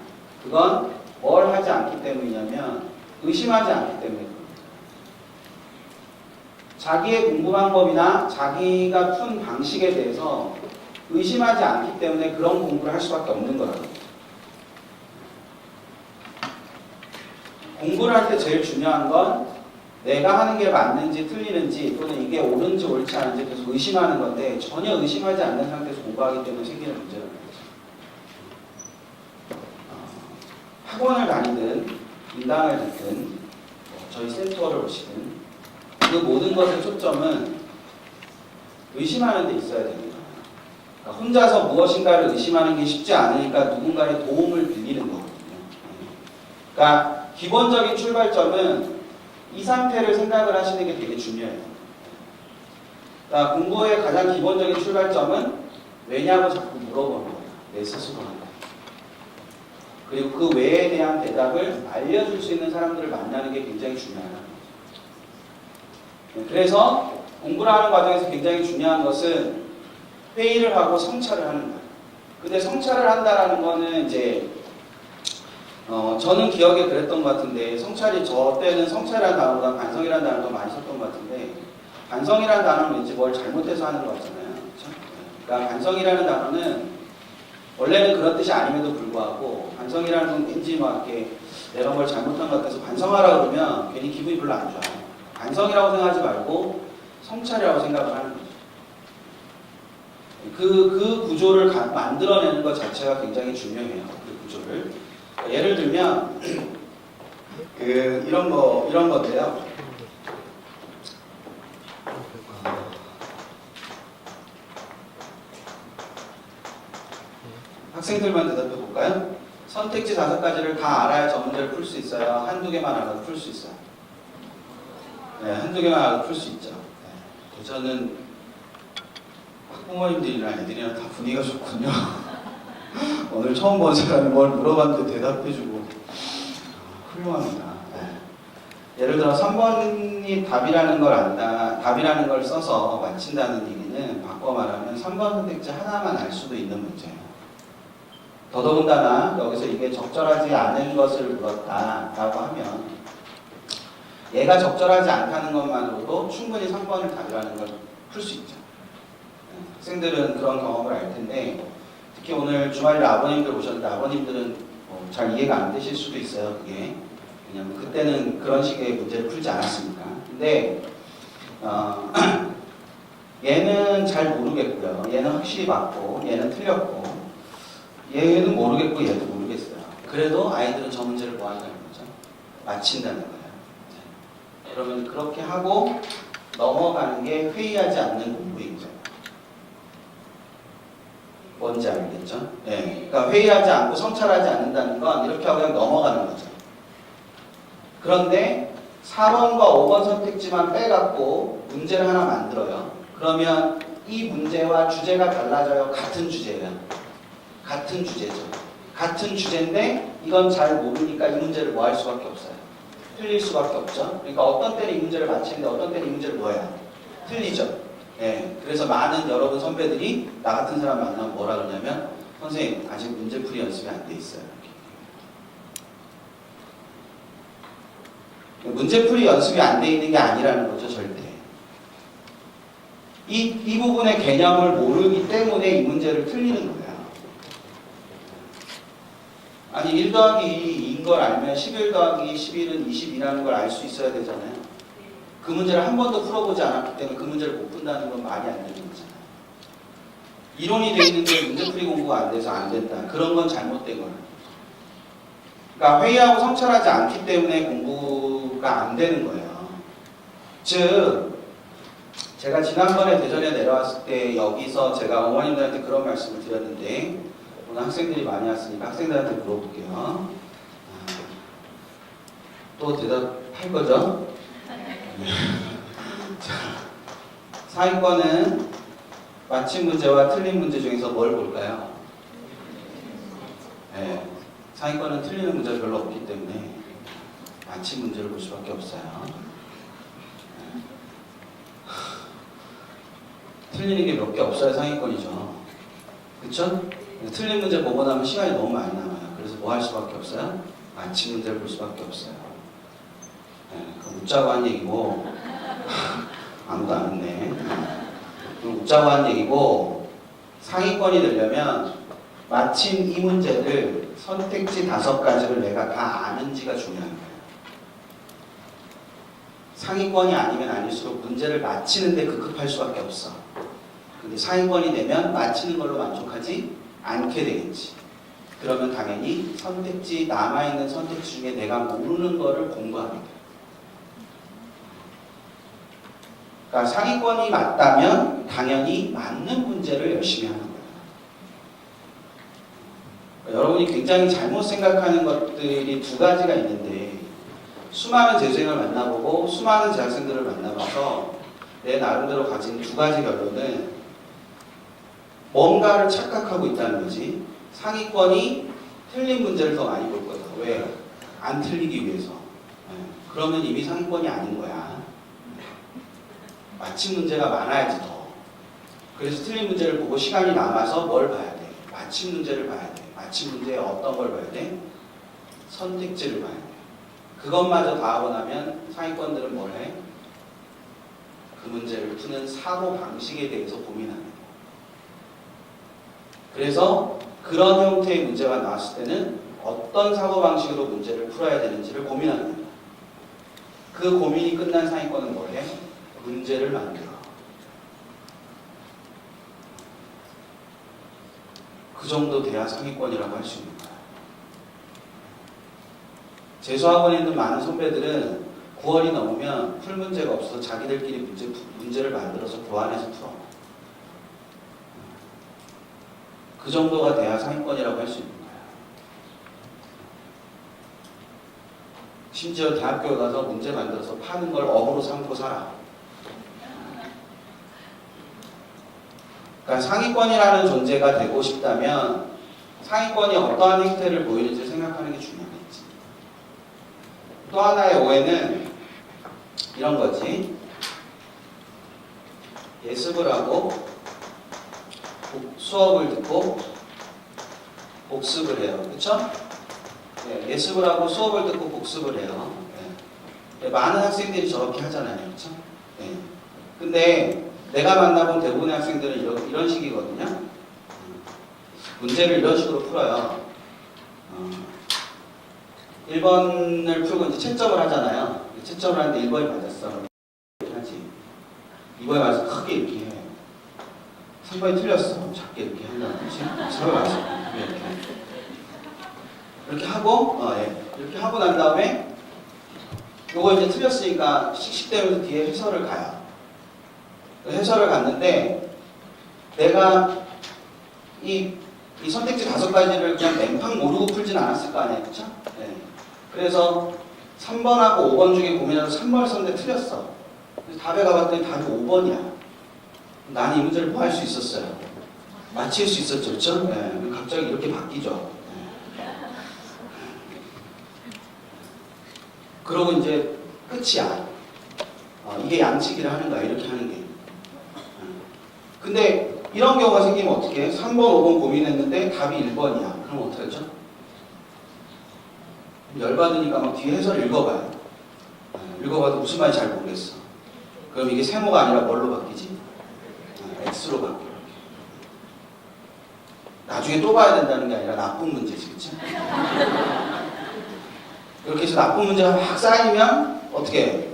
그건 뭘 하지 않기 때문이냐면 의심하지 않기 때문에 자기의 공부 방법이나 자기가 푼 방식에 대해서 의심하지 않기 때문에 그런 공부를 할 수밖에 없는 거라고. 공부를 할 때 제일 중요한 건 내가 하는 게 맞는지 틀리는지 또는 이게 옳은지 옳지 않은지 계속 의심하는 건데 전혀 의심하지 않는 상태에서 공부하기 때문에 생기는 문제라는 거죠. 학원을 다니든 인당을 듣든 저희 센터를 오시든 그 모든 것의 초점은 의심하는 데 있어야 됩니다. 그러니까 혼자서 무엇인가를 의심하는 게 쉽지 않으니까 누군가의 도움을 빌리는 거거든요. 그러니까 기본적인 출발점은 이 상태를 생각을 하시는 게 되게 중요해요. 그러니까 공부의 가장 기본적인 출발점은 왜냐고 자꾸 물어보는 거예요. 내 스스로한테. 그리고 그 왜에 대한 대답을 알려줄 수 있는 사람들을 만나는 게 굉장히 중요하다는 거죠. 그래서 공부를 하는 과정에서 굉장히 중요한 것은 회의를 하고 성찰을 하는 거예요. 근데 성찰을 한다라는 거는 이제 저는 기억에 그랬던 것 같은데 성찰이 저 때는 성찰이라는 단어보다 반성이라는 단어를 더 많이 썼던 것 같은데 반성이라는 단어는 왠지 뭘 잘못해서 하는 것 같잖아요. 그렇죠? 그러니까 반성이라는 단어는 원래는 그런 뜻이 아님에도 불구하고 반성이라는 건 왠지 막 이렇게 내가 뭘 잘못한 것 같아서 반성하라 그러면 괜히 기분이 별로 안 좋아요. 반성이라고 생각하지 말고 성찰이라고 생각을 하는 거죠. 그 구조를 만들어내는 것 자체가 굉장히 중요해요. 그 구조를. 예를 들면 이런 건데요. 학생들만 대답해 볼까요? 선택지 5가지를 다 알아야 저 문제를 풀 수 있어요. 한두 개만 알아도 풀 수 있어요. 네, 한두 개만 알아도 풀 수 있죠. 네. 저는 학부모님들이나 애들이랑 다 분위기가 좋군요. 오늘 처음 본 사람이 뭘 물어봤는데 대답해주고 훌륭합니다. 네. 예를 들어 3번이 답이라는 걸 안다, 답이라는 걸 써서 맞힌다는 얘기는 바꿔 말하면 3번 선택지 하나만 알 수도 있는 문제예요. 더더군다나 여기서 이게 적절하지 않은 것을 물었다라고 하면 얘가 적절하지 않다는 것만으로도 충분히 3번을 답이라는 걸 풀 수 있죠. 학생들은 그런 경험을 알 텐데 특히 오늘 주말에 아버님들 오셨는데 아버님들은 잘 이해가 안 되실 수도 있어요. 그게 왜냐면 그때는 그런 식의 문제를 풀지 않았으니까. 근데 얘는 잘 모르겠고요. 얘는 확실히 맞고 얘는 틀렸고 얘는 모르겠고 얘도 모르겠어요. 그래도 아이들은 저 문제를 뭐 한다는 거죠? 맞힌다는 거예요. 그러면 그렇게 하고 넘어가는 게 회의하지 않는 공부인 거예요. 뭔지 알겠죠? 네. 그러니까 회의하지 않고 성찰하지 않는다는 건 이렇게 하고 그냥 넘어가는 거죠. 그런데 4번과 5번 선택지만 빼갖고 문제를 하나 만들어요. 그러면 이 문제와 주제가 달라져요? 같은 주제예요? 같은 주제죠. 같은 주제인데 이건 잘 모르니까 이 문제를 뭐 할 수밖에 없어요? 틀릴 수밖에 없죠. 그러니까 어떤 때는 이 문제를 맞히는데 어떤 때는 이 문제를 뭐 해요? 틀리죠. 네, 그래서 많은 여러분 선배들이 나 같은 사람 만나면 뭐라 그러냐면 선생님 아직 문제풀이 연습이 안 돼 있어요. 문제풀이 연습이 안 돼 있는 게 아니라는 거죠. 절대. 이 부분의 개념을 모르기 때문에 이 문제를 틀리는 거예요. 아니 1 더하기 2인 걸 알면 11 더하기 11은 22라는 걸 알 수 있어야 되잖아요. 그 문제를 한 번도 풀어보지 않았기 때문에 그 문제를 못 푼다는 건 말이 안 되는 거잖아요. 이론이 돼 있는데 문제풀이 공부가 안 돼서 안 된다. 그런 건 잘못된 거예요. 그러니까 회의하고 성찰하지 않기 때문에 공부가 안 되는 거예요. 즉 제가 지난번에 대전에 내려왔을 때 여기서 제가 어머님들한테 그런 말씀을 드렸는데 오늘 학생들이 많이 왔으니까 학생들한테 물어볼게요. 또 대답할 거죠? 자, 상위권은 맞힌 문제와 틀린 문제 중에서 뭘 볼까요? 네, 상위권은 틀리는 문제가 별로 없기 때문에 맞힌 문제를 볼 수밖에 없어요. 틀리는 게 몇 개 없어야 상위권이죠. 그쵸? 틀린 문제 보고 나면 시간이 너무 많이 남아요. 그래서 뭐 할 수밖에 없어요? 맞힌 문제를 볼 수밖에 없어요. 네, 그 웃자고 한 얘기고 아무도 안 웃네. 웃자고 한 얘기고 상위권이 되려면 마침 이 문제를 선택지 5가지를 내가 다 아는지가 중요한 거예요. 상위권이 아니면 아닐수록 문제를 맞히는데 급급할 수밖에 없어. 근데 상위권이 되면 맞히는 걸로 만족하지 않게 되겠지. 그러면 당연히 선택지, 남아있는 선택지 중에 내가 모르는 거를 공부하게 돼. 그러니까 상위권이 맞다면 당연히 맞는 문제를 열심히 하는 거예요. 그러니까 여러분이 굉장히 잘못 생각하는 것들이 두 가지가 있는데, 수많은 재수생을 만나보고 수많은 재학생들을 만나봐서 내 나름대로 가진 두 가지 결론은 뭔가를 착각하고 있다는 거지. 상위권이 틀린 문제를 더 많이 볼 거다. 왜? 안 틀리기 위해서. 그러면 이미 상위권이 아닌 거야. 맞힌 문제가 많아야지 더. 그래서 틀린 문제를 보고 시간이 남아서 뭘 봐야 돼? 맞힌 문제를 봐야 돼. 맞힌 문제에 어떤 걸 봐야 돼? 선택지를 봐야 돼. 그것마저 다 하고 나면 상위권들은 뭘 해? 그 문제를 푸는 사고 방식에 대해서 고민합니다. 그래서 그런 형태의 문제가 나왔을 때는 어떤 사고 방식으로 문제를 풀어야 되는지를 고민하는 겁니다. 그 고민이 끝난 상위권은 뭘 해? 문제를 만들어. 그 정도 돼야 상위권이라고 할 수 있는 거야. 재수학원에 있는 많은 선배들은 9월이 넘으면 풀 문제가 없어서 자기들끼리 문제를 만들어서 교환해서 풀어. 그 정도가 돼야 상위권이라고 할 수 있는 거야. 심지어 대학교에 가서 문제 만들어서 파는 걸 업으로 삼고 살아. 그러니까 상위권이라는 존재가 되고 싶다면 상위권이 어떠한 행태를 보이는지 생각하는 게 중요하겠지. 또 하나의 오해는 이런 거지. 예습을 하고 수업을 듣고 복습을 해요. 그렇죠? 네, 예습을 하고 수업을 듣고 복습을 해요. 네. 많은 학생들이 저렇게 하잖아요. 그렇죠? 네. 근데 내가 만나본 대부분의 학생들은 이런 식이거든요. 문제를 이런 식으로 풀어요. 1번을 풀고 이제 채점을 하잖아요. 채점을 하는데 1번이 맞았어. 이렇게 하지. 2번이 맞아서 크게 이렇게 해. 3번이 틀렸어. 작게 이렇게 한다는 거지. 3번이 맞았어. 이렇게 하고, 이렇게 하고 난 다음에 요거 이제 틀렸으니까 씩씩대면서 뒤에 해설을 가요. 해설을 갔는데 내가 이 선택지 5가지를 그냥 맹팡 모르고 풀진 않았을 거 아니에요. 그쵸? 네. 그래서 3번하고 5번 중에 고민해서 3번을 썼는데 틀렸어. 그래서 답에 가봤더니 답이 5번이야. 나는 이 문제를 뭐 할 수 있었어요? 맞힐 수 있었죠. 그쵸? 네. 갑자기 이렇게 바뀌죠. 네. 그러고 이제 끝이야. 이게 양치기를 하는 거야. 이렇게 하는 게. 근데 이런 경우가 생기면 어떻게 해? 3번, 5번 고민했는데 답이 1번이야. 그럼 어떡하죠? 열받으니까 막 뒤에 해설 읽어봐요. 읽어봐도 무슨 말인지 잘 모르겠어. 그럼 이게 세모가 아니라 뭘로 바뀌지? X로 바뀌어. 나중에 또 봐야 된다는 게 아니라 나쁜 문제지. 그치? 이렇게 해서 나쁜 문제가 막 쌓이면 어떻게 해?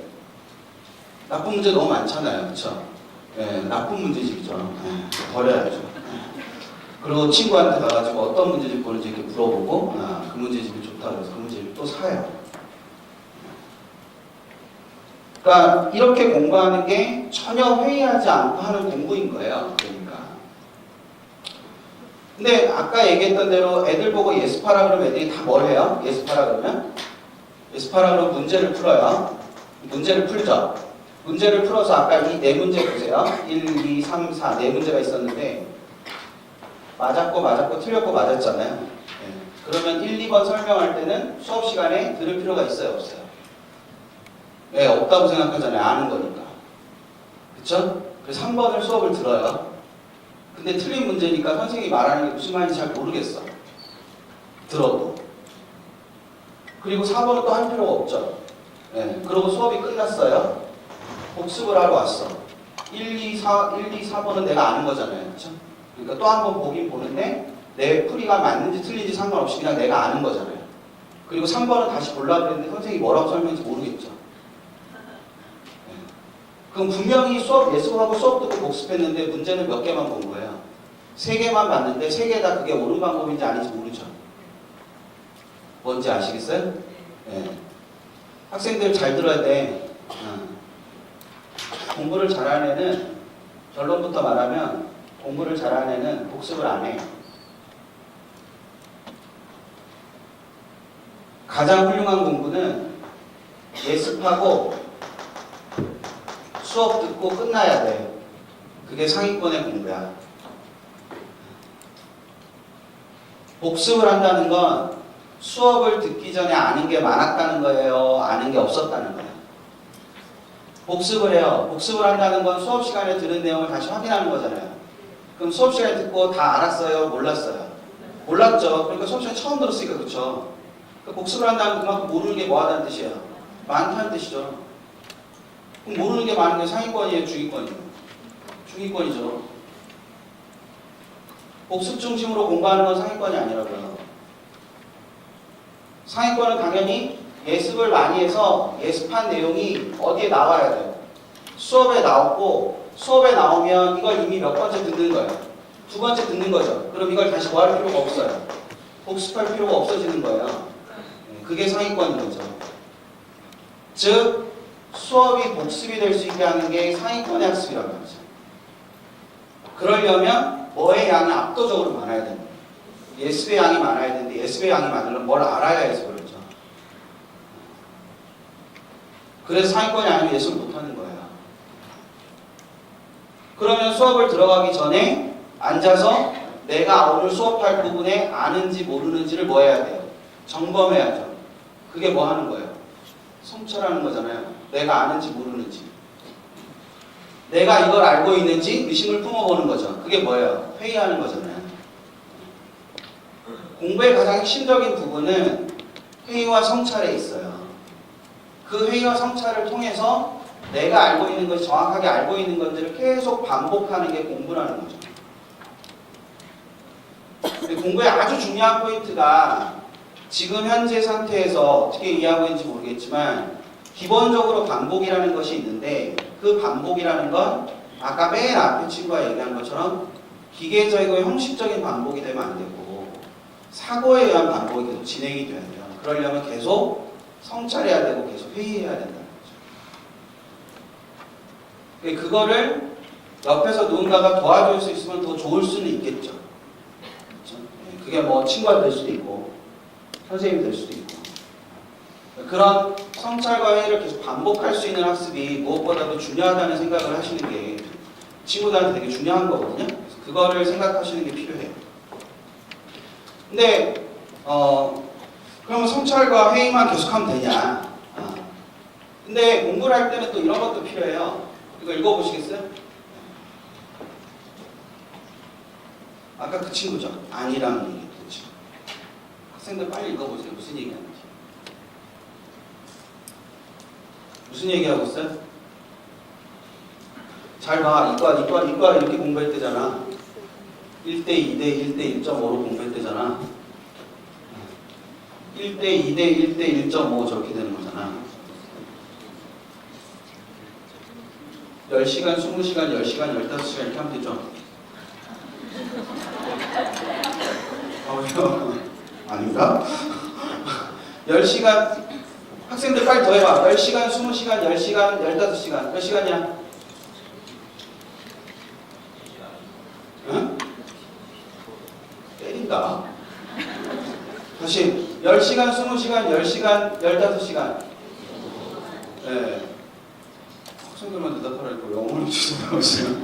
나쁜 문제 너무 많잖아요. 그쵸? 네, 나쁜 문제집 있죠. 버려야죠. 그리고 친구한테 가가지고 어떤 문제집 보는지 이렇게 물어보고 그 문제집이 좋다고 해서 그 문제집을 또 사요. 그러니까 이렇게 공부하는 게 전혀 회의하지 않고 하는 공부인 거예요. 그러니까. 근데 아까 얘기했던 대로 애들 보고 예습하라 그러면 애들이 다 뭘 해요? 예습하라 그러면? 예습하라 그러면 문제를 풀어요. 문제를 풀죠. 문제를 풀어서 아까 이 네 문제 보세요. 1, 2, 3, 4 네 문제가 있었는데 맞았고 틀렸고 맞았잖아요. 네. 그러면 1, 2번 설명할 때는 수업 시간에 들을 필요가 있어요? 없어요? 네, 없다고 생각하잖아요. 아는 거니까. 그쵸? 그래서 3번을 수업을 들어요. 근데 틀린 문제니까 선생님이 말하는 게 무슨 말인지 잘 모르겠어. 들어도. 그리고 4번은 또 할 필요가 없죠. 네. 그러고 수업이 끝났어요. 복습을 하러 왔어. 1, 2, 4번은 내가 아는 거잖아요. 그렇죠? 그러니까 또 한 번 보긴 보는데 내 풀이가 맞는지 틀린지 상관없이 그냥 내가 아는 거잖아요. 그리고 3번은 다시 보려고 했는데 선생님이 뭐라고 설명했는지 모르겠죠. 그럼 분명히 수업 예습하고 수업 듣고 복습했는데 문제는 몇 개만 본 거예요. 3개만 봤는데 3개 다 그게 옳은 방법인지 아닌지 모르죠. 뭔지 아시겠어요? 네. 학생들 잘 들어야 돼. 공부를 잘하는 애는 결론부터 말하면 공부를 잘하는 애는 복습을 안 해. 가장 훌륭한 공부는 예습하고 수업 듣고 끝나야 돼. 그게 상위권의 공부야. 복습을 한다는 건 수업을 듣기 전에 아는 게 많았다는 거예요? 아는 게 없었다는 거예요? 복습을 해요. 복습을 한다는 건 수업 시간에 들은 내용을 다시 확인하는 거잖아요. 그럼 수업 시간에 듣고 다 알았어요? 몰랐어요? 몰랐죠. 그러니까 수업 시간에 처음 들었으니까 그렇죠. 복습을 한다는 그만큼 모르는 게 뭐 하다는 뜻이에요? 많다는 뜻이죠. 그럼 모르는 게 많은 게 상위권이에요? 중위권이에요? 중위권이죠. 복습 중심으로 공부하는 건 상위권이 아니라고요. 상위권은 당연히 예습을 많이 해서 예습한 내용이 어디에 나와야 돼요? 수업에 나왔고 수업에 나오면 이걸 이미 몇 번째 듣는 거예요. 2번째 듣는 거죠. 그럼 이걸 다시 뭐 할 필요가 없어요. 복습할 필요가 없어지는 거예요. 그게 상위권인 거죠. 즉 수업이 복습이 될 수 있게 하는 게 상위권의 학습이라고 하죠. 그러려면 뭐의 양이 압도적으로 많아야 됩니다. 예습의 양이 많아야 되는데 예습의 양이 많으려면 뭘 알아야 예습을 하죠. 그래서 상위권이 아니면 예습을 못하는 거예요. 그러면 수업을 들어가기 전에 앉아서 내가 오늘 수업할 부분에 아는지 모르는지를 뭐 해야 돼요? 점검해야죠. 그게 뭐 하는 거예요? 성찰하는 거잖아요. 내가 아는지 모르는지. 내가 이걸 알고 있는지 의심을 품어보는 거죠. 그게 뭐예요? 회의하는 거잖아요. 공부의 가장 핵심적인 부분은 회의와 성찰에 있어요. 그 회의와 성찰을 통해서 내가 알고 있는 것이 정확하게 알고 있는 것들을 계속 반복하는 게 공부라는 거죠. 공부의 아주 중요한 포인트가 지금 현재 상태에서 어떻게 이해하고 있는지 모르겠지만 기본적으로 반복이라는 것이 있는데 그 반복이라는 건 아까 맨 앞에 친구가 얘기한 것처럼 기계적이고 형식적인 반복이 되면 안 되고 사고에 의한 반복이 계속 진행이 돼야 돼요. 그러려면 계속 성찰해야 되고 계속 회의해야 된다는 거죠. 그거를 옆에서 누군가가 도와줄 수 있으면 더 좋을 수는 있겠죠. 그렇죠? 그게 뭐 친구가 될 수도 있고 선생님이 될 수도 있고 그런 성찰과 회의를 계속 반복할 수 있는 학습이 무엇보다도 중요하다는 생각을 하시는 게 친구들한테 되게 중요한 거거든요. 그래서 그거를 생각하시는 게 필요해요. 근데 그러면 성찰과 회의만 계속하면 되냐? 근데 공부를 할 때는 또 이런 것도 필요해요. 이거 읽어보시겠어요? 아까 그 친구죠. 아니라는 얘기. 그렇죠. 학생들 빨리 읽어보세요. 무슨 얘기하는지. 무슨 얘기하고 있어요? 잘 봐. 이과 이렇게 공부했대잖아. 1대 2대 1대 1.5로 공부했대잖아. 1대 2대 1대 1.5 저렇게 되는 거잖아. 10시간, 20시간, 10시간, 15시간 이렇게 하면 되죠. 아닌가? 10시간 학생들 빨리 더 해봐. 10시간, 20시간, 10시간, 15시간 몇 시간이야? 응? 때린다. 다시 10시간, 20시간, 10시간, 15시간 네. 학생들만 대답하라니까 영어를 주신다고 했어요.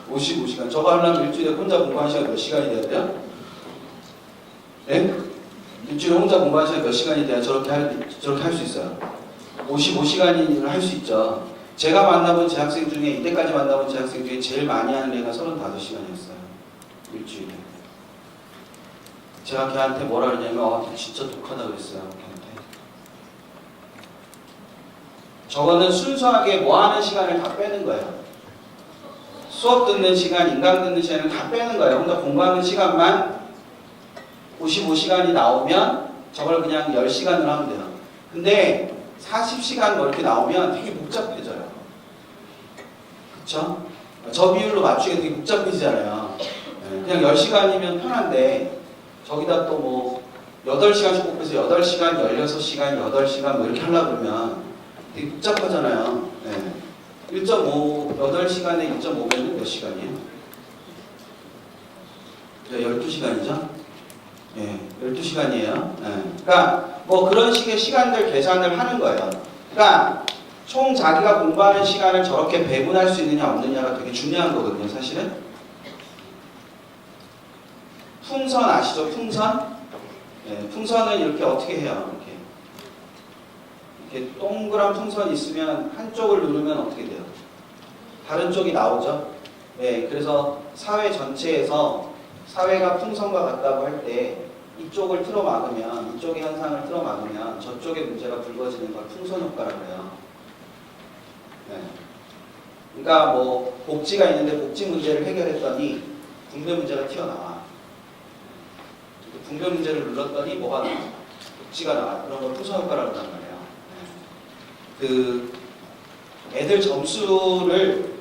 55시간. 저거 하려면 일주일에 혼자 공부하는 시간 몇 시간이 돼야 돼요? 네? 일주일에 혼자 공부하는 시간 몇 시간이 돼야 저렇게 할 수 있어요? 55시간을 할 수 있죠. 제가 만나본 제 학생 중에 이때까지 만나본 제 학생 중에 제일 많이 하는 애가 35시간이었어요. 일주일에. 제가 걔한테 뭐라 그러냐면 진짜 독하다 그랬어요. 걔한테. 저거는 순수하게 뭐 하는 시간을 다 빼는 거예요. 수업 듣는 시간, 인강 듣는 시간을 다 빼는 거예요. 혼자 공부하는 시간만 55시간이 나오면 저걸 그냥 10시간으로 하면 돼요. 근데 40시간 뭐 이렇게 나오면 되게 복잡해져요. 그쵸? 저 비율로 맞추기 되게 복잡해지잖아요. 그냥 10시간이면 편한데 저기다 또 뭐 8시간씩 곱해서 8시간, 16시간, 8시간 뭐 이렇게 하려고 그러면 되게 복잡하잖아요. 1.5, 8시간에 1.5면 몇 시간이에요? 12시간이죠? 12시간이에요. 그러니까 뭐 그런 식의 시간들 계산을 하는 거예요. 그러니까 총 자기가 공부하는 시간을 저렇게 배분할 수 있느냐 없느냐가 되게 중요한 거거든요, 사실은. 풍선 아시죠? 풍선? 풍선을 이렇게 어떻게 해요? 이렇게 동그란 풍선이 있으면 한쪽을 누르면 어떻게 돼요? 다른 쪽이 나오죠? 그래서 사회 전체에서 사회가 풍선과 같다고 할 때 이쪽을 틀어막으면, 이쪽의 현상을 틀어막으면 저쪽의 문제가 불거지는 걸 풍선 효과라고 해요. 그러니까 뭐 복지가 있는데 복지 문제를 해결했더니 분배 문제가 튀어나와. 분배 문제를 눌렀더니 뭐가 나와? 복지가 나와. 그런 걸 풍선 효과라고 한단 말이에요. 그 애들 점수를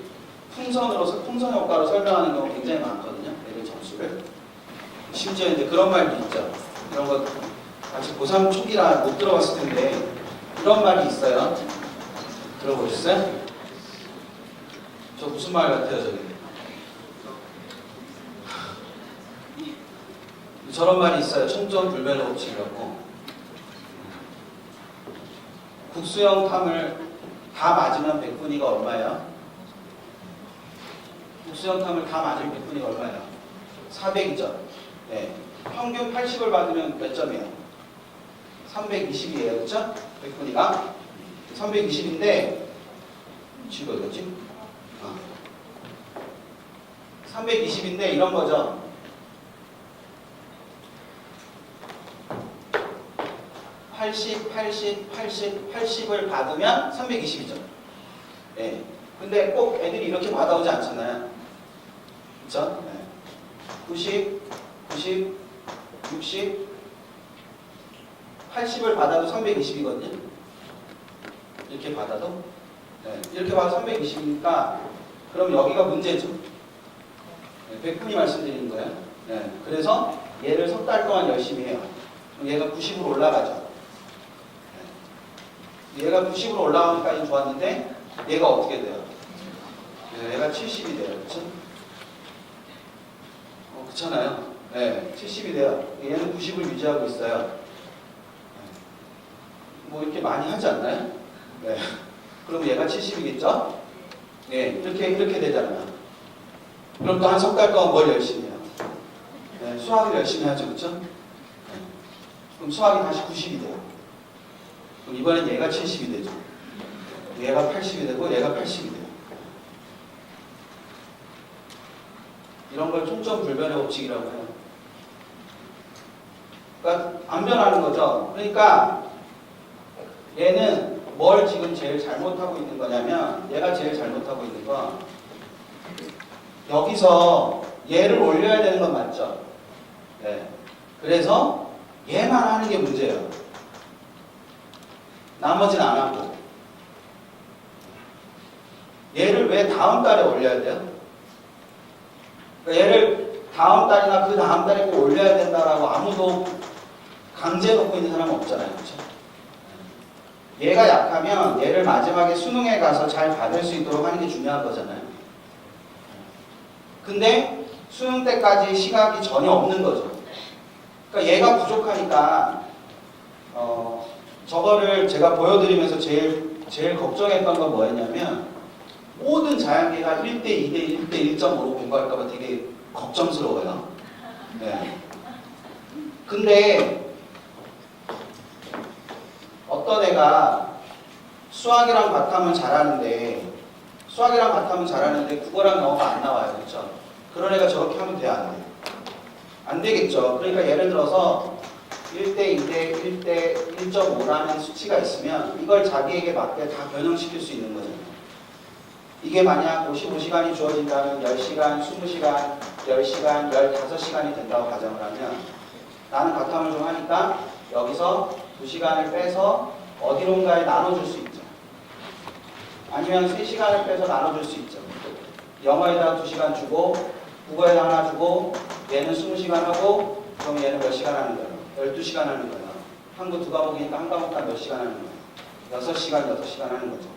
풍선으로, 풍선 효과로 설명하는 경우가 굉장히 많거든요. 애들 점수를. 심지어 이제 그런 말도 있죠. 이런 거 아직 고3 초기라 못 들어봤을 텐데 이런 말이 있어요. 들어보셨어요? 저 무슨 말 같아요, 저게? 저런 말이 있어요. 청정불변의 법칙이라고. 국수형 탐을 다 맞으면 100분위가 얼마예요? 국수형 탐을 다 맞으면 100분위가 얼마예요? 400이죠. 평균 80을 받으면 몇 점이에요? 320이에요. 그렇죠? 100분위가 320인데 지금 어디였지? 320인데 이런 거죠. 80, 80, 80, 80을 받으면 320이죠. 근데 꼭 애들이 이렇게 받아오지 않잖아요. 그쵸? 90, 90, 60, 80을 받아도 320이거든요. 이렇게 받아도. 이렇게 받아도 320이니까 그럼 여기가 문제죠. 100분이 말씀드리는 거예요. 그래서 얘를 석 달 동안 열심히 해요. 그럼 얘가 90으로 올라가죠. 얘가 90으로 올라가기까지 좋았는데 얘가 어떻게 돼요? 얘가 70이 돼요. 그렇죠? 그렇잖아요. 70이 돼요. 얘는 90을 유지하고 있어요. 뭐 이렇게 많이 하지 않나요? 그럼 얘가 70이겠죠? 이렇게 되잖아요. 그럼 또 한 석 달 동안 뭘 열심히 해요? 수학을 열심히 하죠. 그렇죠? 그럼 수학이 다시 90이 돼요. 그럼 이번엔 얘가 70이 되죠. 얘가 80이 되고 얘가 80이 돼요. 이런 걸 총점불변의 법칙이라고 해요. 그러니까 안 변하는 거죠. 그러니까 얘는 뭘 지금 제일 잘못하고 있는 거냐면 얘가 제일 잘못하고 있는 건 여기서 얘를 올려야 되는 건 맞죠. 그래서 얘만 하는 게 문제예요. 나머지는 안 하고. 얘를 왜 다음 달에 올려야 돼요? 그러니까 얘를 다음 달이나 그 다음 달에 꼭 올려야 된다라고 아무도 강제 놓고 있는 사람은 없잖아요. 그렇죠? 얘가 약하면 얘를 마지막에 수능에 가서 잘 받을 수 있도록 하는 게 중요한 거잖아요. 근데 수능 때까지 시각이 전혀 없는 거죠. 그러니까 얘가 부족하니까 저거를 제가 보여드리면서 제일 걱정했던 건 뭐였냐면 모든 자연계가 1대 2대 1대 1.5로 공부할까 봐 되게 걱정스러워요. 근데 어떤 애가 수학이랑 바탕은 잘하는데 국어랑 영어가 안 나와요. 그렇죠? 그런 애가 저렇게 하면 돼요? 안 돼요? 안 되겠죠. 그러니까 예를 들어서 1대 2대 1대 1.5라는 수치가 있으면 이걸 자기에게 맞게 다 변형시킬 수 있는 거잖아요. 이게 만약 55시간이 주어진다면 10시간, 20시간, 10시간, 15시간이 된다고 가정을 하면 나는 과탐을 좀 하니까 여기서 2시간을 빼서 어디론가에 나눠줄 수 있죠. 아니면 3시간을 빼서 나눠줄 수 있죠. 영어에다 2시간 주고 국어에다 하나 주고 얘는 20시간 하고 그럼 얘는 몇 시간 하는 거예요? 12시간 하는 거예요. 한국 2과목이니까 한 과목당 몇 시간 하는 거예요? 6시간, 6시간 하는 거죠.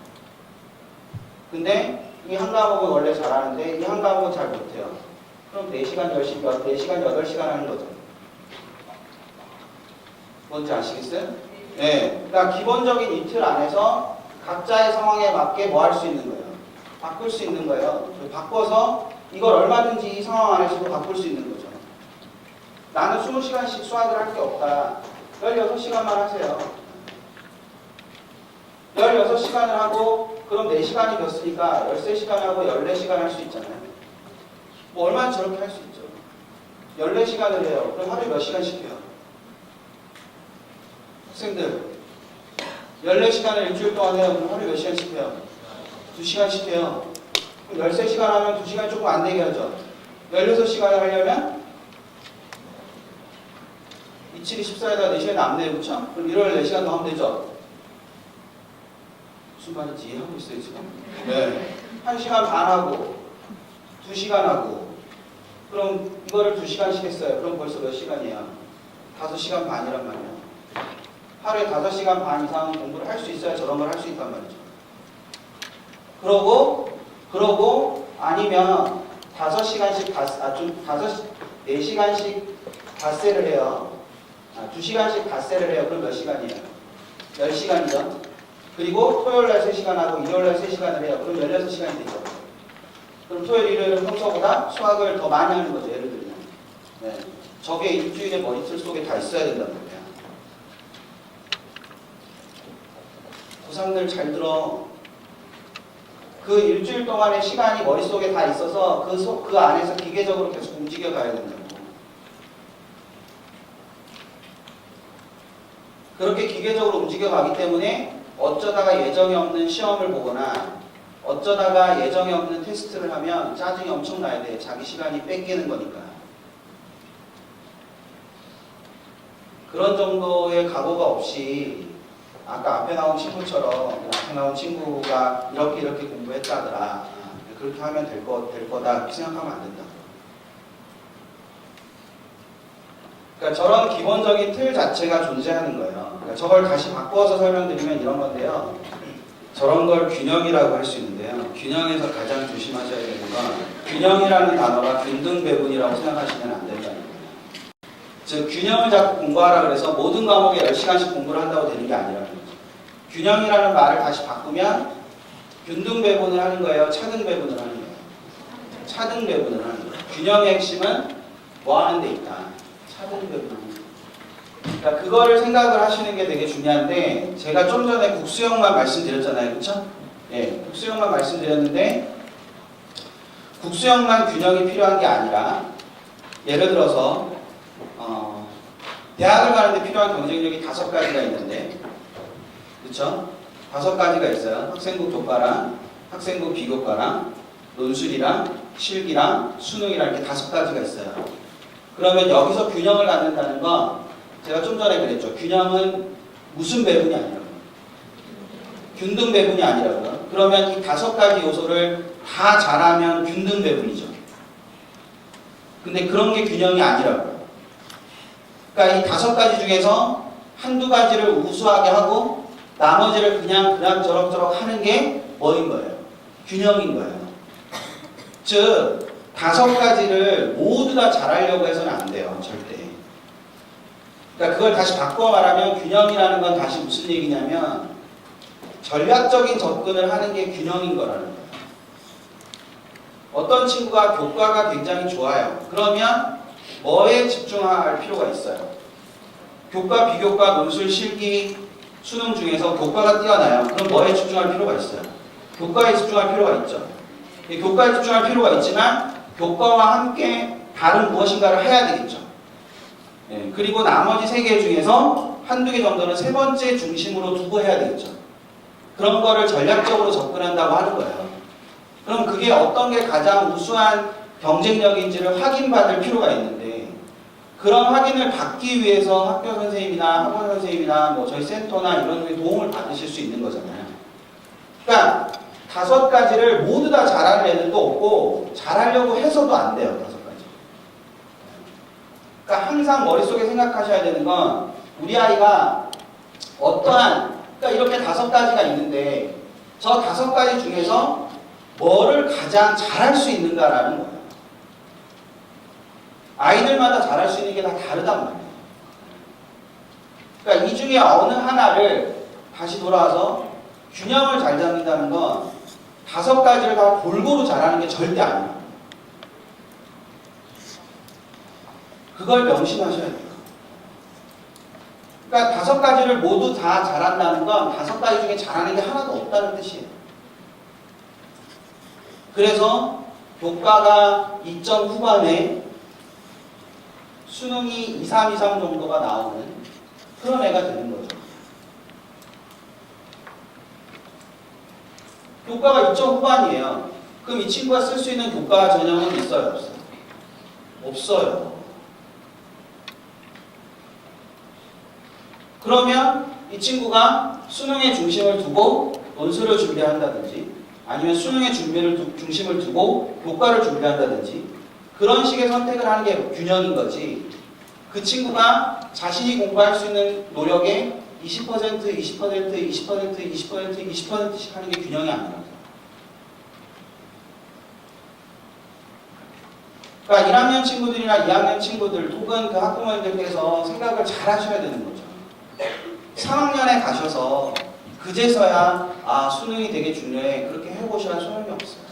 근데 이 한 과목은 원래 잘하는데 이 한 과목은 잘 못해요. 그럼 4시간, 4시간, 8시간 하는 거죠. 뭔지 아시겠어요? 네. 그러니까 기본적인 이 틀 안에서 각자의 상황에 맞게 뭐 할 수 있는 거예요? 바꿀 수 있는 거예요. 바꿔서 이걸 얼마든지 이 상황 안에서도 바꿀 수 있는 거죠. 나는 20시간씩 수학을 할 게 없다. 16시간만 하세요. 16시간을 하고 그럼 4시간이 됐으니까 13시간 하고 14시간 할 수 있잖아요. 뭐 얼마나 저렇게 할 수 있죠. 14시간을 해요. 그럼 하루에 몇 시간씩 해요? 학생들 14시간을 일주일 동안 해요. 그럼 하루에 몇 시간씩 해요? 2시간씩 해요. 그럼 13시간 하면 2시간 조금 안 되게 하죠. 16시간을 하려면 27이 14에다가 4시간 남네요. 그렇죠? 그럼 1월 4시간 더 하면 되죠? 무슨 말인지 이해하고 있어요 지금? 네. 1시간 반 하고 2시간 하고 그럼 이거를 2시간씩 했어요. 그럼 벌써 몇 시간이야? 5시간 반이란 말이야. 하루에 5시간 반 이상 공부를 할 수 있어야 저런 걸 할 수 있단 말이죠. 그러고 아니면 5시간씩 4시간씩 닷새를 해요. 2시간씩 닷새를 해요. 그럼 몇 시간이에요? 10시간이죠. 그리고 토요일날 3시간 하고 일요일날 3시간을 해요. 그럼 16시간이 되죠. 그럼 토요일, 일요일은 평소보다 수학을 더 많이 하는 거죠. 예를 들면. 네. 저게 일주일의 머리틀 속에 다 있어야 된단 말이에요. 고3들 잘 들어. 그 일주일 동안의 시간이 머릿속에 다 있어서 그 안에서 기계적으로 계속 움직여 가야 된다고. 그렇게 기계적으로 움직여 가기 때문에 어쩌다가 예정이 없는 시험을 보거나 어쩌다가 예정이 없는 테스트를 하면 짜증이 엄청 나야 돼. 자기 시간이 뺏기는 거니까. 그런 정도의 각오가 없이 아까 앞에 나온 친구처럼 앞에 나온 친구가 이렇게 공부했다더라. 그렇게 하면 될 거다. 이렇게 생각하면 안 된다. 그러니까 저런 기본적인 틀 자체가 존재하는 거예요. 그러니까 저걸 다시 바꿔서 설명드리면 이런 건데요. 저런 걸 균형이라고 할 수 있는데요. 균형에서 가장 조심하셔야 되는 건 균형이라는 단어가 균등배분이라고 생각하시면 안 된다는 거예요. 즉 균형을 잡고 공부하라 그래서 모든 과목에 10시간씩 공부를 한다고 되는 게 아니라는 거죠. 균형이라는 말을 다시 바꾸면 균등배분을 하는 거예요? 차등배분을 하는 거예요? 차등배분을 하는 거예요. 균형의 핵심은 뭐 하는 데 있다? 차등배분을 하는 거예요. 그러니까 그거를 생각을 하시는 게 되게 중요한데 제가 좀 전에 국수형만 말씀드렸잖아요. 그렇죠? 예, 국수형만 말씀드렸는데 국수형만 균형이 필요한 게 아니라 예를 들어서 대학을 가는데 필요한 경쟁력이 5가지가 있는데 그렇죠? 5가지가 있어요. 학생부 교과랑 학생부 비교과랑 논술이랑 실기랑 수능이랑 이렇게 5가지가 있어요. 그러면 여기서 균형을 갖는다는 건 제가 좀 전에 그랬죠. 균형은 무슨 배분이 아니라고요. 균등 배분이 아니라고요. 그러면 이 5가지 요소를 다 잘하면 균등 배분이죠. 근데 그런 게 균형이 아니라고요. 그러니까 이 5가지 중에서 한두 가지를 우수하게 하고 나머지를 그냥 저럭저럭 하는 게 뭐인 거예요? 균형인 거예요. 즉 5가지를 모두 다 잘하려고 해서는 안 돼요. 절대. 그러니까 그걸 다시 바꿔 말하면 균형이라는 건 다시 무슨 얘기냐면 전략적인 접근을 하는 게 균형인 거라는 거예요. 어떤 친구가 교과가 굉장히 좋아요. 그러면 뭐에 집중할 필요가 있어요? 교과, 비교과, 논술, 실기, 수능 중에서 교과가 뛰어나요. 그럼 뭐에 집중할 필요가 있어요? 교과에 집중할 필요가 있죠. 교과에 집중할 필요가 있지만 교과와 함께 다른 무엇인가를 해야 되겠죠. 그리고 나머지 3개 중에서 한두 개 정도는 3번째 중심으로 두고 해야 되겠죠. 그런 거를 전략적으로 접근한다고 하는 거예요. 그럼 그게 어떤 게 가장 우수한 경쟁력인지를 확인받을 필요가 있는데 그런 확인을 받기 위해서 학교 선생님이나 학원 선생님이나 뭐 저희 센터나 이런 쪽에 도움을 받으실 수 있는 거잖아요. 그러니까 다섯 가지를 모두 다 잘하는 애들도 없고 잘하려고 해서도 안 돼요. 다섯 가지. 그러니까 항상 머릿속에 생각하셔야 되는 건 우리 아이가 어떠한 그러니까 이렇게 다섯 가지가 있는데 저 다섯 가지 중에서 뭐를 가장 잘할 수 있는가라는 거예요. 아이들마다 잘할 수 있는 게 다 다르단 말이에요. 그러니까 이 중에 어느 하나를 다시 돌아와서 균형을 잘 잡는다는 건 다섯 가지를 다 골고루 잘하는 게 절대 아니에요. 그걸 명심하셔야 돼요. 그러니까 다섯 가지를 모두 다 잘한다는 건 다섯 가지 중에 잘하는 게 하나도 없다는 뜻이에요. 그래서 교과가 2점 후반에 수능이 2, 3 이상 정도가 나오는 그런 애가 되는 거죠. 교과가 2점 후반이에요. 그럼 이 친구가 쓸 수 있는 교과 전형은 있어요? 없어요? 없어요. 그러면 이 친구가 수능에 중심을 두고 논술을 준비한다든지 아니면 수능에 중심을 두고 교과를 준비한다든지 그런 식의 선택을 하는 게 균형인 거지. 그 친구가 자신이 공부할 수 있는 노력의 20%, 20%, 20%, 20%, 20%씩 하는 게 균형이 아니라서. 그러니까 1학년 친구들이나 2학년 친구들 혹은 그 학부모님들께서 생각을 잘 하셔야 되는 거죠. 3학년에 가셔서 그제서야 아 수능이 되게 중요해 그렇게 해보셔야 소용이 없어요.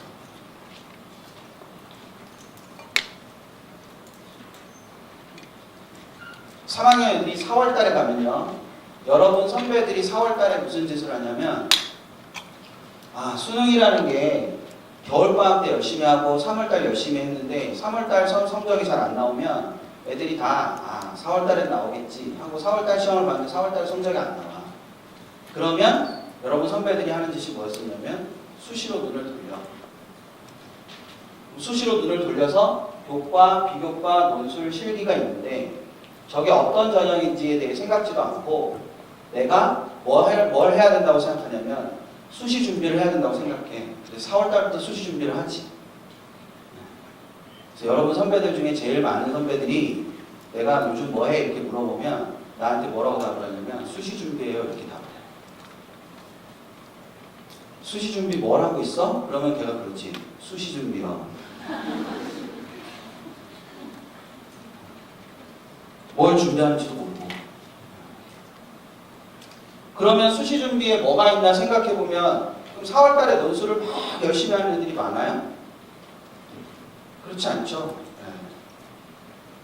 (3학년) 애들이 4월 달에 가면요 여러분 선배들이 4월 달에 무슨 짓을 하냐면 아 수능이라는 게 겨울방학 때 열심히 하고 3월 달 열심히 했는데 3월 달 성적이 잘 안 나오면 애들이 다 4월 달에 나오겠지 하고 4월 달 시험을 봤는데 4월 달 성적이 안 나와. 그러면 여러분 선배들이 하는 짓이 뭐였었냐면 수시로 눈을 돌려. 수시로 눈을 돌려서 교과, 비교과, 논술, 실기가 있는데 저게 어떤 전형인지에 대해 생각지도 않고 내가 뭘 해야 된다고 생각하냐면 수시 준비를 해야 된다고 생각해. 그래서 4월 달부터 수시 준비를 하지. 그래서 여러분 선배들 중에 제일 많은 선배들이 내가 요즘 뭐 해? 이렇게 물어보면 나한테 뭐라고 답을 하냐면 수시 준비해요 이렇게 답을 해. 수시 준비 뭘 하고 있어? 그러면 걔가 그렇지. 수시 준비요. 뭘 준비하는지도 모르고. 그러면 수시 준비에 뭐가 있나 생각해보면 그럼 4월 달에 논술을 막 열심히 하는 애들이 많아요? 그렇지 않죠. 네.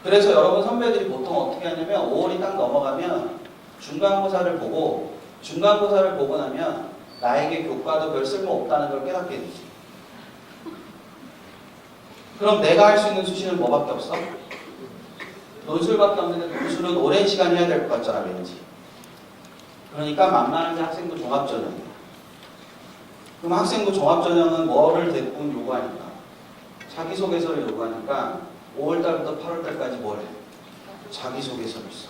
그래서 여러분 선배들이 보통 어떻게 하냐면 5월이 딱 넘어가면 중간고사를 보고 중간고사를 보고 나면 나에게 교과도 별 쓸모 없다는 걸 깨닫게 되지. 그럼 내가 할 수 있는 수시는 뭐밖에 없어? 논술밖에 없는데 논술은 오랜 시간 해야 될 것 같잖아 왠지. 그러니까 만만한 게 학생부 종합전형이야. 그럼 학생부 종합전형은 뭐를 대부분 요구하니까? 자기소개서를 요구하니까 5월달부터 8월달까지 뭘 해? 자기소개서를 써.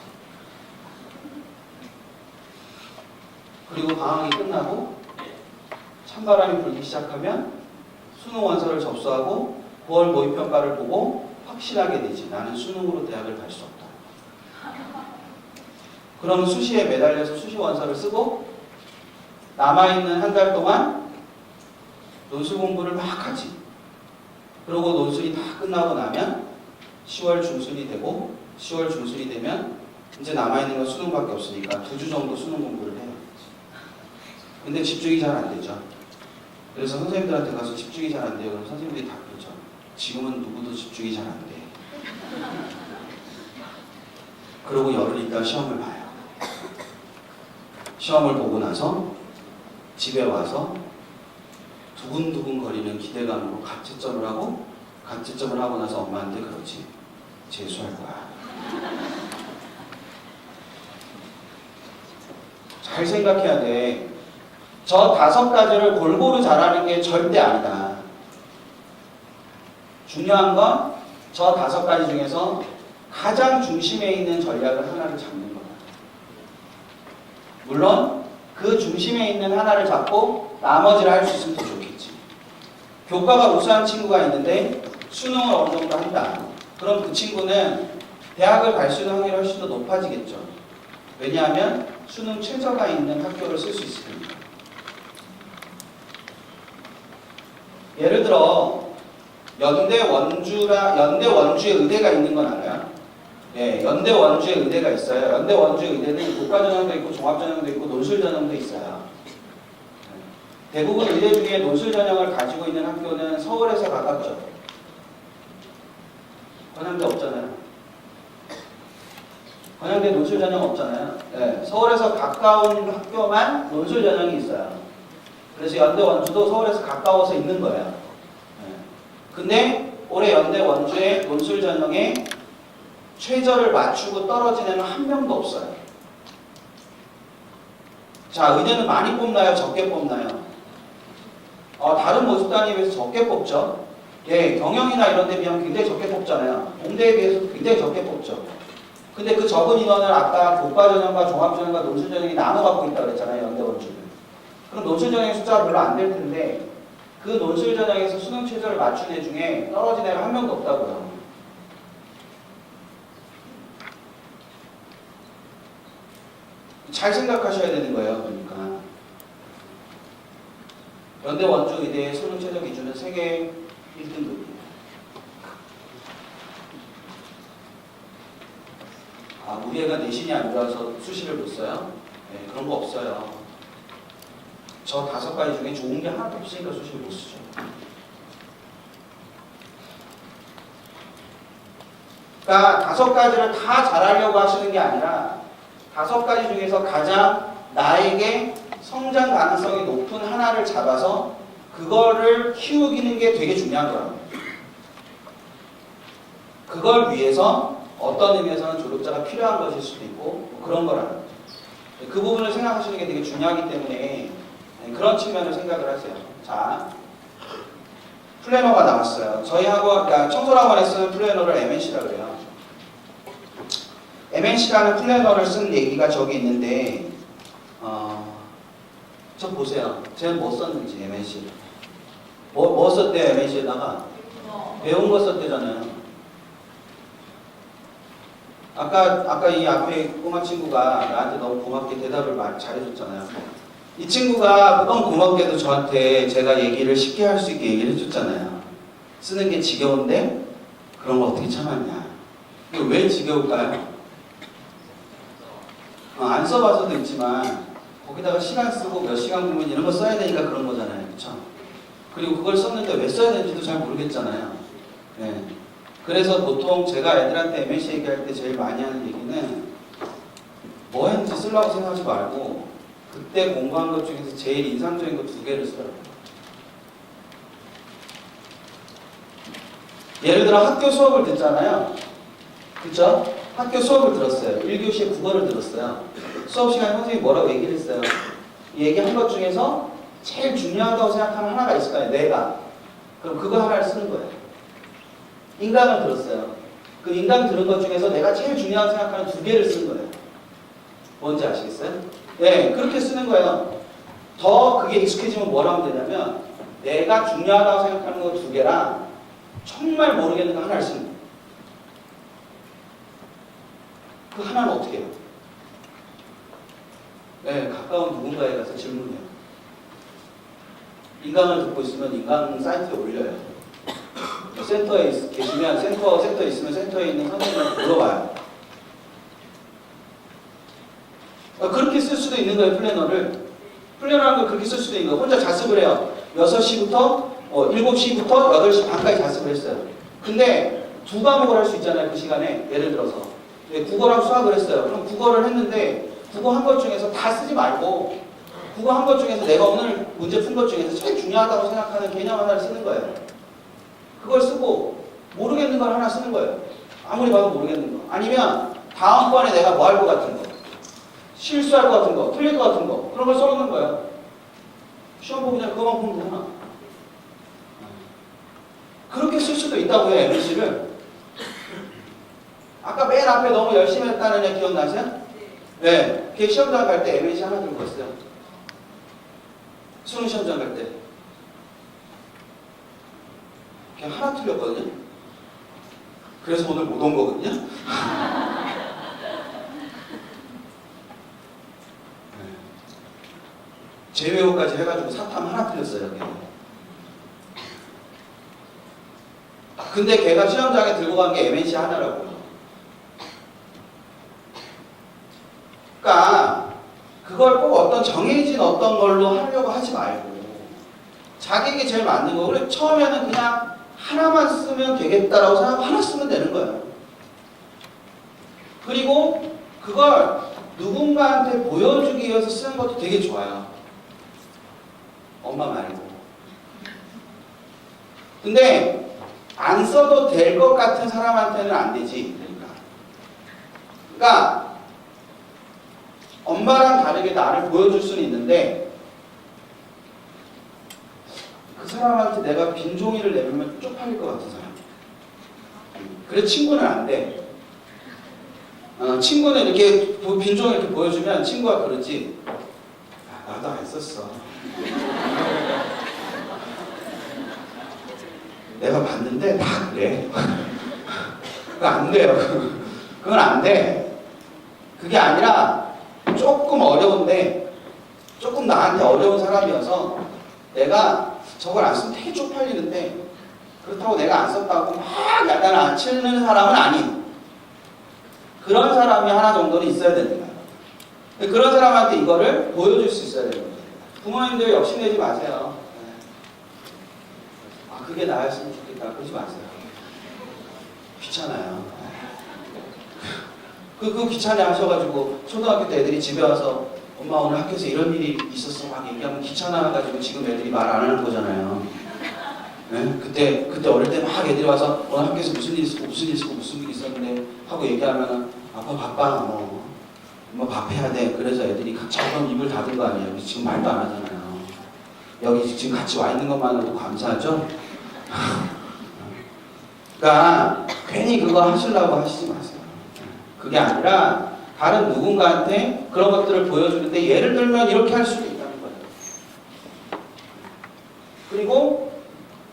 그리고 방학이 끝나고 찬바람이 불기 시작하면 수능 원서를 접수하고 9월 모의평가를 보고 확신하게 되지. 나는 수능으로 대학을 갈 수 없다. 그럼 수시에 매달려서 수시 원서를 쓰고 남아있는 한 달 동안 논술 공부를 막 하지. 그리고 논술이 다 끝나고 나면 10월 중순이 되고 10월 중순이 되면 이제 남아있는 건 수능밖에 없으니까 2주 정도 수능 공부를 해요. 근데 집중이 잘 안 되죠. 그래서 선생님들한테 가서 집중이 잘 안 돼요. 그럼 선생님들이 다 그러죠. 지금은 누구도 집중이 잘 안 돼. 그러고 열흘 있다 시험을 봐요. 시험을 보고 나서 집에 와서 두근두근 거리는 기대감으로 가채점을 하고 가채점을 하고 나서 엄마한테 그러지. 재수할 거야. 잘 생각해야 돼. 저 5가지를 골고루 잘하는 게 절대 아니다. 중요한 건 저 5가지 중에서 가장 중심에 있는 전략을 하나를 잡는 거야. 물론 그 중심에 있는 하나를 잡고 나머지를 할 수 있으면 더 좋겠지. 교과가 우수한 친구가 있는데 수능을 어느 정도 한다. 그럼 그 친구는 대학을 갈 수 있는 확률이 훨씬 더 높아지겠죠. 왜냐하면 수능 최저가 있는 학교를 쓸 수 있으니까. 예를 들어 연대 원주에 의대가 있는 건 알아요? 예, 연대 원주에 의대가 있어요. 연대 원주에 의대는 교과전형도 있고 종합전형도 있고 논술전형도 있어요. 대부분 의대 중에 논술전형을 가지고 있는 학교는 서울에서 가깝죠. 관양대 없잖아요. 관양대 논술전형 없잖아요. 네, 서울에서 가까운 학교만 논술전형이 있어요. 그래서 연대 원주도 서울에서 가까워서 있는 거예요. 네. 근데 올해 연대 원주의 논술전형에 최저를 맞추고 떨어진 애는 한 명도 없어요. 자, 의대는 많이 뽑나요? 적게 뽑나요? 다른 모집단에 비해서 적게 뽑죠. 예, 경영이나 이런 데 비하면 굉장히 적게 뽑잖아요. 공대에 비해서 굉장히 적게 뽑죠. 근데 그 적은 인원을 아까 교과전형과 종합전형과 논술전형이 나눠 갖고 있다고 그랬잖아요. 연대 원주는. 그럼 논술전형의 숫자가 별로 안 될 텐데 그 논술전형에서 수능 최저를 맞춘 애 중에 떨어진 애가 한 명도 없다고요. 잘 생각하셔야 되는 거예요. 그러니까 연대 원주 의대의 수능 최저 기준은 세계 1등급이에요. 우리 애가 내신이 안 좋아서 수시를 못 써요? 네, 그런 거 없어요. 저 5가지 중에 좋은 게 하나도 없으니까 수시를 못 쓰죠. 그러니까 5가지를 다 잘하려고 하시는 게 아니라 5가지 중에서 가장 나에게 성장 가능성이 높은 하나를 잡아서 그거를 키우기는 게 되게 중요한 거예요. 그걸 위해서 어떤 의미에서는 조력자가 필요한 것일 수도 있고 뭐 그런 거라는 거죠. 그 부분을 생각하시는 게 되게 중요하기 때문에 그런 측면을 생각을 하세요. 자, 플래너가 나왔어요. 저희 학원, 그러니까 청소학원에 쓰는 플래너를 MNC라고 그래요. MNC라는 플래너를 쓴 얘기가 저기 있는데 저 보세요. 쟤는 뭐 썼는지 MNC를. 뭐 썼대요 MNC에다가? 배운 거 썼대잖아요. 아까 이 앞에 꼬마 친구가 나한테 너무 고맙게 대답을 잘해줬잖아요. 이 친구가 너무 고맙게도 저한테 제가 얘기를 쉽게 할 수 있게 얘기를 해줬잖아요. 쓰는 게 지겨운데 그런 거 어떻게 참았냐. 왜 지겨울까요? 안 써봐서도 있지만 거기다가 시간 쓰고 몇 시간 보면 이런 거 써야 되니까 그런 거잖아요. 그렇죠? 그리고 그걸 썼는데 왜 써야 되는지도 잘 모르겠잖아요. 네. 그래서 보통 제가 애들한테 MNC 얘기할 때 제일 많이 하는 얘기는 뭐 했는지 쓰려고 생각하지 말고 그때 공부한 것 중에서 제일 인상적인 거 2개를 쓰라고. 예를 들어 학교 수업을 듣잖아요. 그쵸? 학교 수업을 들었어요. 1교시에 국어를 들었어요. 수업 시간에 선생님이 뭐라고 얘기를 했어요. 얘기한 것 중에서 제일 중요하다고 생각하는 하나가 있을 거예요. 내가. 그럼 그거 하나를 쓰는 거예요. 인강을 들었어요. 그 인강 들은 것 중에서 내가 제일 중요하다고 생각하는 2개를 쓰는 거예요. 뭔지 아시겠어요? 네, 그렇게 쓰는 거예요. 더 그게 익숙해지면 뭘 하면 되냐면 내가 중요하다고 생각하는 거 2개랑 정말 모르겠는 거 하나를 쓰는 거예요. 그 하나는 어떻게 해요? 네, 가까운 누군가에 가서 질문해요. 인강을 듣고 있으면 인강 사이트에 올려요. 센터에 계시면 센터에 있으면 센터에 있는 선생님한테 물어봐요. 그렇게 쓸 수도 있는 거예요. 플래너라는 걸 그렇게 쓸 수도 있는 거예요. 혼자 자습을 해요. 6시부터 7시부터 8시 반까지 자습을 했어요. 근데 2과목을 할 수 있잖아요. 그 시간에. 예를 들어서 국어랑 수학을 했어요. 그럼 국어를 했는데 국어 한 것 중에서 다 쓰지 말고 국어 한 것 중에서 내가 오늘 문제 푼 것 중에서 제일 중요하다고 생각하는 개념 하나를 쓰는 거예요. 그걸 쓰고 모르겠는 걸 하나 쓰는 거예요. 아무리 봐도 모르겠는 거. 아니면 다음번에 내가 뭐 할 것 같은 거, 실수할 것 같은 거, 틀릴 것 같은 거, 그런 걸 써놓는 거예요. 시험 보기 전에 그거만 보면 되잖아. 그렇게 쓸 수도 있다고요. MNC를. 아까 맨 앞에 너무 열심히 했다는 애 기억나세요? 네. 걔 시험장 갈 때 MNC 하나 들고 갔어요. 수능 시험장 갈 때. 그냥 하나 틀렸거든요. 그래서 오늘 못 온 거거든요. 네. 재외호까지 해가지고 사탐 하나 틀렸어요. 걔. 근데 걔가 시험장에 들고 간 게 MNC 하나라고요. 그러니까 그걸 꼭 어떤 정해진 어떤 걸로 하려고 하지 말고 자기에게 제일 맞는 거. 그래 처음에는 그냥 하나만 쓰면 되겠다라고 생각하고 하나 쓰면 되는 거예요. 그리고 그걸 누군가한테 보여주기 위해서 쓰는 것도 되게 좋아요. 엄마 말고. 근데 안 써도 될 것 같은 사람한테는 안 되지. 그러니까 엄마랑 다르게 나를 보여줄 수는 있는데 그 사람한테 내가 빈 종이를 내밀면 쪽팔릴 것 같은 사람. 그래 친구는 안 돼. 친구는 이렇게 빈 종이 이렇게 보여주면 친구가 그러지. 아, 나도 안 썼어. 내가 봤는데 다 그래. 그거 안 돼요. 그건 안 돼. 그게 아니라 조금 어려운데 조금 나한테 어려운 사람이어서 내가 저걸 안 쓰면 되게 쪽팔리는데 그렇다고 내가 안 썼다고 막 약간 안 치는 사람은 아닌 그런 사람이 하나 정도는 있어야 됩니다. 그런 사람한테 이거를 보여줄 수 있어야 됩니다. 부모님들 욕심내지 마세요. 아 그게 나였으면 좋겠다. 그러지 마세요. 귀찮아요. 그거 귀찮아 하셔가지고 초등학교 때 애들이 집에 와서 엄마 오늘 학교에서 이런 일이 있었어 막 얘기하면 귀찮아가지고 지금 애들이 말 안 하는 거잖아요. 네? 그때 어릴 때 막 애들이 와서 오늘 학교에서 무슨 일 있었고 무슨 일 있었고 무슨 일 있었는데 하고 얘기하면은 아빠 바빠 뭐 엄마 밥 해야 돼. 그래서 애들이 각처럼 입을 닫은 거 아니에요. 지금 말도 안 하잖아요. 여기 지금 같이 와 있는 것만으로도 감사하죠. 그러니까 괜히 그거 하시려고 하시지 마세요. 그게 아니라 다른 누군가한테 그런 것들을 보여주는데 예를 들면 이렇게 할 수도 있다는 거예요. 그리고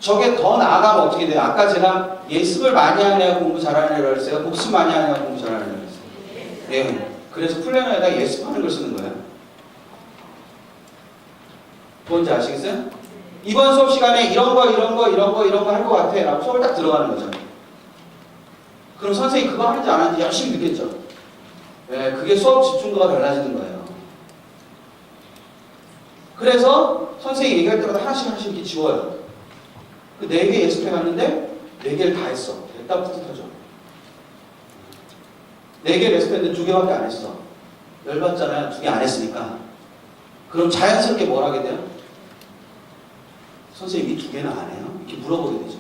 저게 더 나아가면 어떻게 돼요? 아까 제가 예습을 많이 하는 애가 공부 잘하는 애라고 했어요. 복습 많이 하는 애가 공부 잘하는 애라고 했어요. 네. 그래서 플래너에다 예습하는 걸 쓰는 거예요. 뭔지 아시겠어요? 이번 수업 시간에 이런 거 할 것 같아 라고 수업을 딱 들어가는 거죠. 그럼 선생님이 그거 하는지 안 하는지 열심히 듣겠죠. 네, 그게 수업 집중도가 달라지는 거예요. 그래서 선생님이 얘기할 때마다 하나씩 이렇게 지워요. 그 4개 예습해 갔는데 4개를 다 했어. 됐다 뿌듯하죠. 4개 예습했는데 2개밖에 안 했어. 열받잖아요. 2개 안 했으니까. 그럼 자연스럽게 뭘 하게 돼요? 선생님이 2개나 안 해요? 이렇게 물어보게 되죠.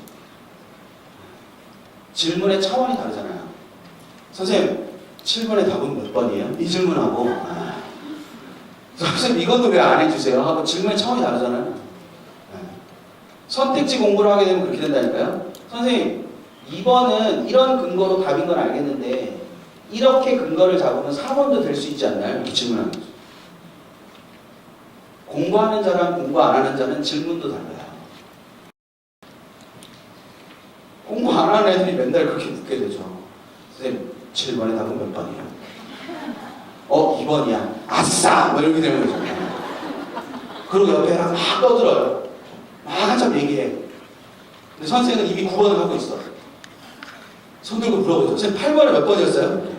질문의 차원이 다르잖아요. 선생님, 7번의 답은 몇 번이에요? 이 질문하고 선생님 이것도 왜 안 해주세요? 하고 질문의 차원이 다르잖아요. 선택지 공부를 하게 되면 그렇게 된다니까요. 선생님, 2번은 이런 근거로 답인 건 알겠는데 이렇게 근거를 잡으면 4번도 될 수 있지 않나요? 이렇게 질문하는 거죠. 공부하는 자랑 공부 안 하는 자는 질문도 달라요. 공부 안 하는 애들이 맨날 그렇게 묻게 되죠. 선생님, 7번의 답은 몇 번이에요? 2번이야. 아싸! 뭐 이렇게 되는 거죠. 그리고 옆에 막 떠들어요. 막 한참 얘기해. 근데 선생님은 이미 9번을 하고 있어. 손 들고 물어보죠. 선생님 8번에 몇 번이었어요?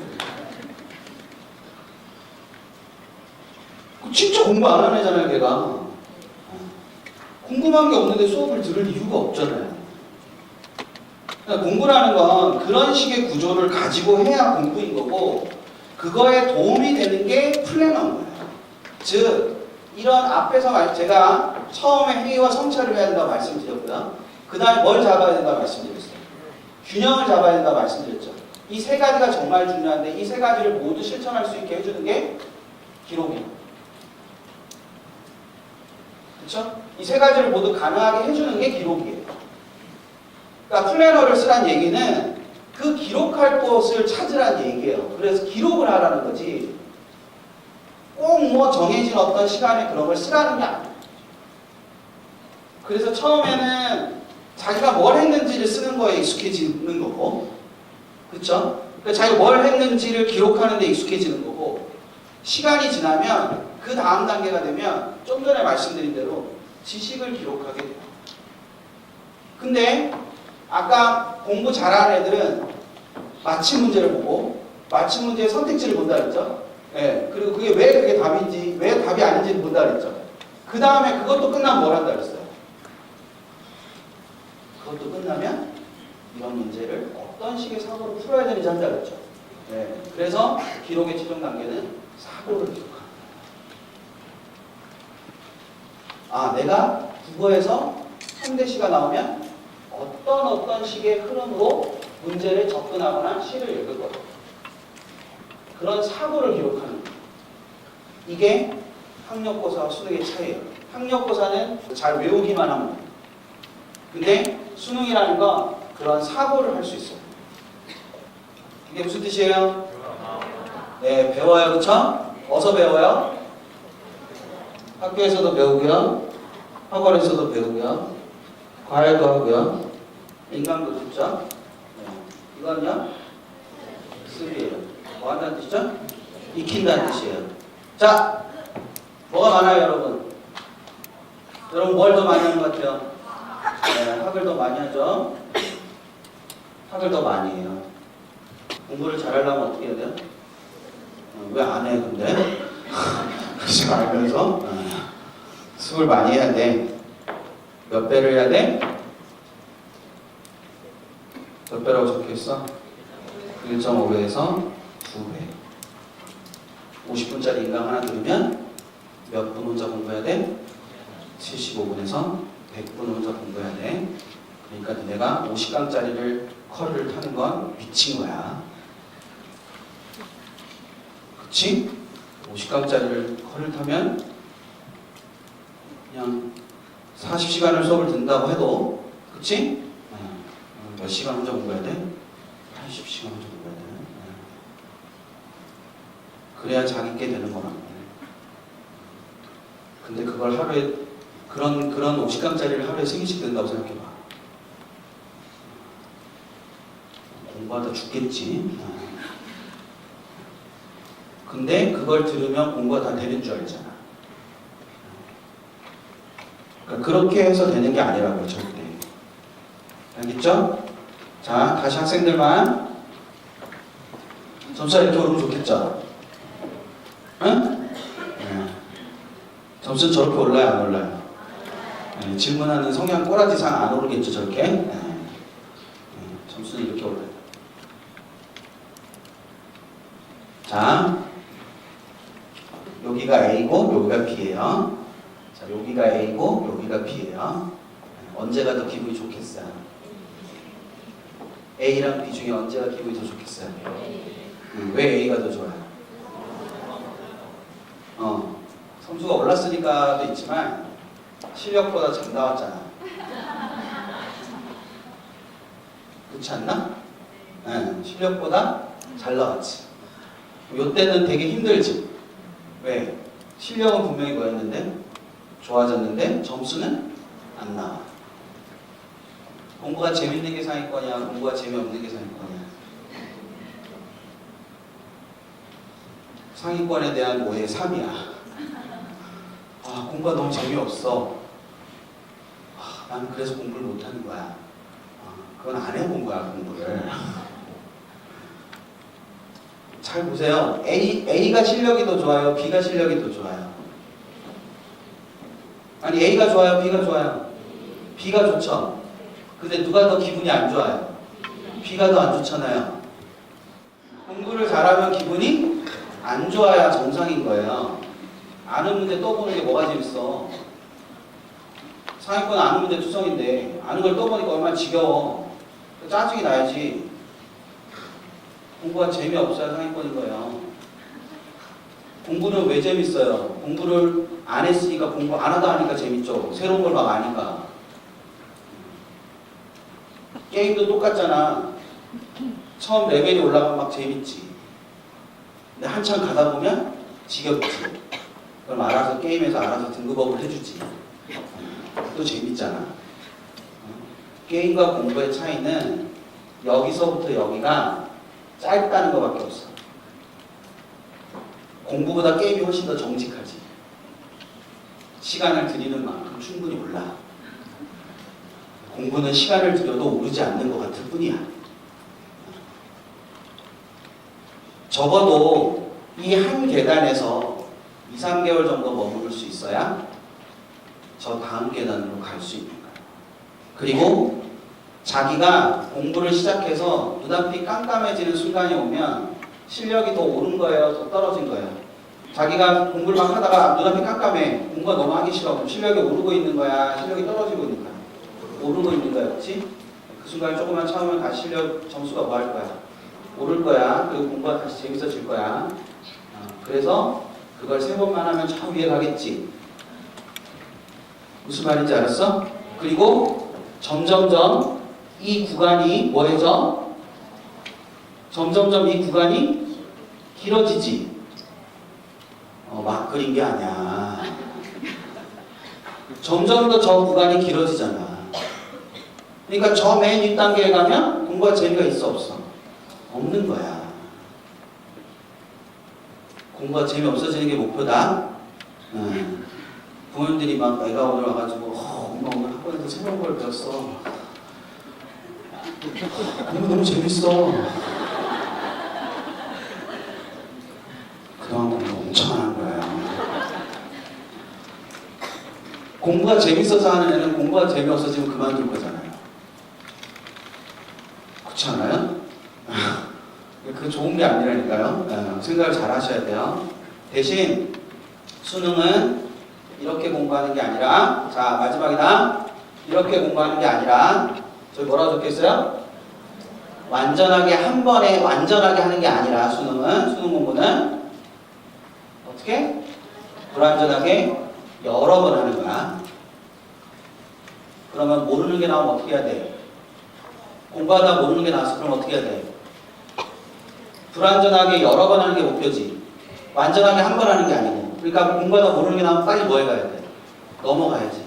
진짜 공부 안 하는 애잖아요, 걔가. 궁금한 게 없는데 수업을 들을 이유가 없잖아요. 그러니까 공부라는 건 그런 식의 구조를 가지고 해야 공부인 거고 그거에 도움이 되는 게 플래너인 거예요. 즉 이런 앞에서 제가 처음에 회의와 성찰을 해야 된다고 말씀드렸고요. 그 다음에 뭘 잡아야 된다고 말씀드렸어요. 균형을 잡아야 된다고 말씀드렸죠. 이 3가지가 정말 중요한데 이 3가지를 모두 실천할 수 있게 해주는 게 기록이에요. 그렇죠? 이 3가지를 모두 가능하게 해주는 게 기록이에요. 그러니까 플래너를 쓰란 얘기는 그 기록할 곳을 찾으란 얘기예요. 그래서 기록을 하라는 거지 꼭 뭐 정해진 어떤 시간에 그런 걸 쓰라는 게 아니에요. 그래서 처음에는 자기가 뭘 했는지를 쓰는 거에 익숙해지는 거고, 그렇죠? 그러니까 자기가 뭘 했는지를 기록하는 데 익숙해지는 거고, 시간이 지나면 그 다음 단계가 되면 좀 전에 말씀드린 대로 지식을 기록하게 돼요. 근데 아까 공부 잘하는 애들은 맞힌 문제를 보고 맞힌 문제의 선택지를 본다 그랬죠? 예, 그리고 그게 왜 그게 답인지, 왜 답이 아닌지를 본다 그랬죠? 그 다음에 그것도 끝나면 뭘 한다 그랬어요? 그것도 끝나면 이런 문제를 어떤 식의 사고로 풀어야 되는지 한다 그랬죠? 예, 그래서 기록의 최종 단계는 사고를 기록합니다. 아, 내가 국어에서 3대시가 나오면 어떤 식의 흐름으로 문제를 접근하거나 시를 읽을 거다. 그런 사고를 기록하는 거예요. 이게 학력고사와 수능의 차이예요. 학력고사는 잘 외우기만 하면 돼요. 근데 수능이라는 건 그런 사고를 할 수 있어요. 이게 무슨 뜻이에요? 네, 배워요. 그쵸? 어디서 배워요? 학교에서도 배우고요. 학원에서도 배우고요. 과외도 하고요. 인강도 듣죠? 네. 이건요? 습이에요. 뭐 한다는 뜻이죠? 익힌다는 뜻이에요. 자, 뭐가 많아요, 여러분? 여러분 뭘 더 많이 하는 것 같아요? 네, 학을 더 많이 하죠? 학을 더 많이 해요. 공부를 잘하려면 어떻게 해야 돼요? 왜 안 해, 근데? 그렇지 알면서 수업을 많이 해야 돼. 몇 배를 해야 돼? 몇 배라고 적혀있어? 1.5배에서 2배. 50분짜리 인강 하나 들으면 몇 분 혼자 공부해야 돼? 75분에서 100분 혼자 공부해야 돼. 그러니까 너네가 50강짜리를 커리를 타는 건 미친 거야. 그치? 50강짜리를 커리를 타면 그냥 40시간을 수업을 듣는다고 해도, 그치? 몇 시간 혼자 공부해야 돼? 80시간 혼자 공부해야 돼. 그래야 자기 게 되는 거라고. 근데 그걸 하루에, 그런 50강짜리를 하루에 3개씩 듣는다고 생각해봐. 공부하다 죽겠지. 근데 그걸 들으면 공부가 다 되는 줄 알잖아. 그러니까 그렇게 해서 되는 게 아니라고요, 절대. 알겠죠? 자, 다시 학생들만. 점수가 이렇게 오르면 좋겠죠? 응? 네. 점수는 저렇게 올라요, 안 올라요? 네, 질문하는 성향 꼬라지상 안 오르겠죠, 저렇게? 네. 점수는 이렇게 올라요. 자, 여기가 A고 여기가 B예요. 자, 여기가 A고 여기가 B예요. 언제가 더 기분이 좋겠어요? A랑 B 중에 언제가 기분이 더 좋겠어요? 왜 A가 더 좋아요? 점수가 올랐으니까도 있지만 실력보다 잘 나왔잖아. 그렇지 않나? 네, 실력보다 잘 나왔지. 요때는 되게 힘들지. 왜? 실력은 분명히 뭐였는데? 좋아졌는데 점수는 안 나와. 공부가 재밌는 게 상위권이야? 공부가 재미없는 게 상위권이야? 상위권에 대한 오해 3이야. 아, 공부가 너무 재미없어. 아, 나는 그래서 공부를 못하는 거야. 그건 안 해본 거야, 공부를. 잘 보세요. A가 실력이 더 좋아요? B가 실력이 더 좋아요? 아니, A가 좋아요? B가 좋아요? B가 좋죠? 근데 누가 더 기분이 안 좋아요? B가 더 안 좋잖아요. 공부를 잘하면 기분이 안 좋아야 정상인 거예요. 아는 문제 또 보는 게 뭐가 재밌어? 상위권 아는 문제 투성인데 아는 걸 또 보니까 얼마나 지겨워. 짜증이 나야지. 공부가 재미없어야 상위권인 거예요. 공부는 왜 재밌어요? 공부를 안 했으니까 공부 안 하다 하니까 재밌죠. 새로운 걸 막 아니까. 게임도 똑같잖아. 처음 레벨이 올라가면 막 재밌지. 근데 한참 가다 보면 지겹지. 그럼 알아서 게임에서 알아서 등급업을 해주지. 또 재밌잖아. 게임과 공부의 차이는 여기서부터 여기가 짧다는 것밖에 없어. 공부보다 게임이 훨씬 더 정직하지. 시간을 들이는 만큼 충분히 올라. 공부는 시간을 들여도 오르지 않는 것 같을 뿐이야. 적어도 이 한 계단에서 2, 3개월 정도 머무를 수 있어야 저 다음 계단으로 갈 수 있는 거야. 그리고 자기가 공부를 시작해서 눈앞이 깜깜해지는 순간이 오면 실력이 더 오른 거예요? 더 떨어진 거예요? 자기가 공부를 막 하다가 눈앞이 깜깜해. 공부가 너무 하기 싫어. 그럼 실력이 오르고 있는 거야? 실력이 떨어지고 있는 거야? 오르고 있는 거야. 그렇지? 그 순간에 조금만 참으면 다시 실력 점수가 뭐 할 거야? 오를 거야. 그리고 공부가 다시 재밌어질 거야. 그래서 그걸 3번만 하면 저 위에 가겠지. 무슨 말인지 알았어? 그리고 점점점 이 구간이 뭐해져? 점점점 이 구간이 길어지지. 막 그린 게 아니야. 점점 더 저 구간이 길어지잖아. 그러니까 저 맨 윗단계에 가면 공부가 재미가 있어 없어? 없는 거야. 공부가 재미없어지는 게 목표다. 부모님들이 막 애가 오늘 와가지고 엄마 오늘 학원에서 새로운 걸 배웠어. 공부 너무 재밌어. 그동안 공부 엄청 안 한 거야. 공부가 재밌어서 하는 애는 공부가 재미없어지면 그만둘 거잖아요. 그렇지 않아요? 그 좋은 게 아니라니까요. 생각을 잘 하셔야 돼요. 대신 수능은 이렇게 공부하는 게 아니라, 자 마지막이다. 이렇게 공부하는 게 아니라, 저기 뭐라고 적혀있어요? 완전하게 한 번에 완전하게 하는 게 아니라, 수능 공부는 어떻게? 불완전하게 여러 번 하는 거야. 그러면 모르는 게 나오면 어떻게 해야 돼? 공부하다 모르는 게 나왔어. 그럼 어떻게 해야 돼? 불완전하게 여러 번 하는 게 목표지. 완전하게 한 번 하는 게 아니고. 그러니까 공부하다 모르는 게 나오면 빨리 뭐 해가야 돼? 넘어가야지.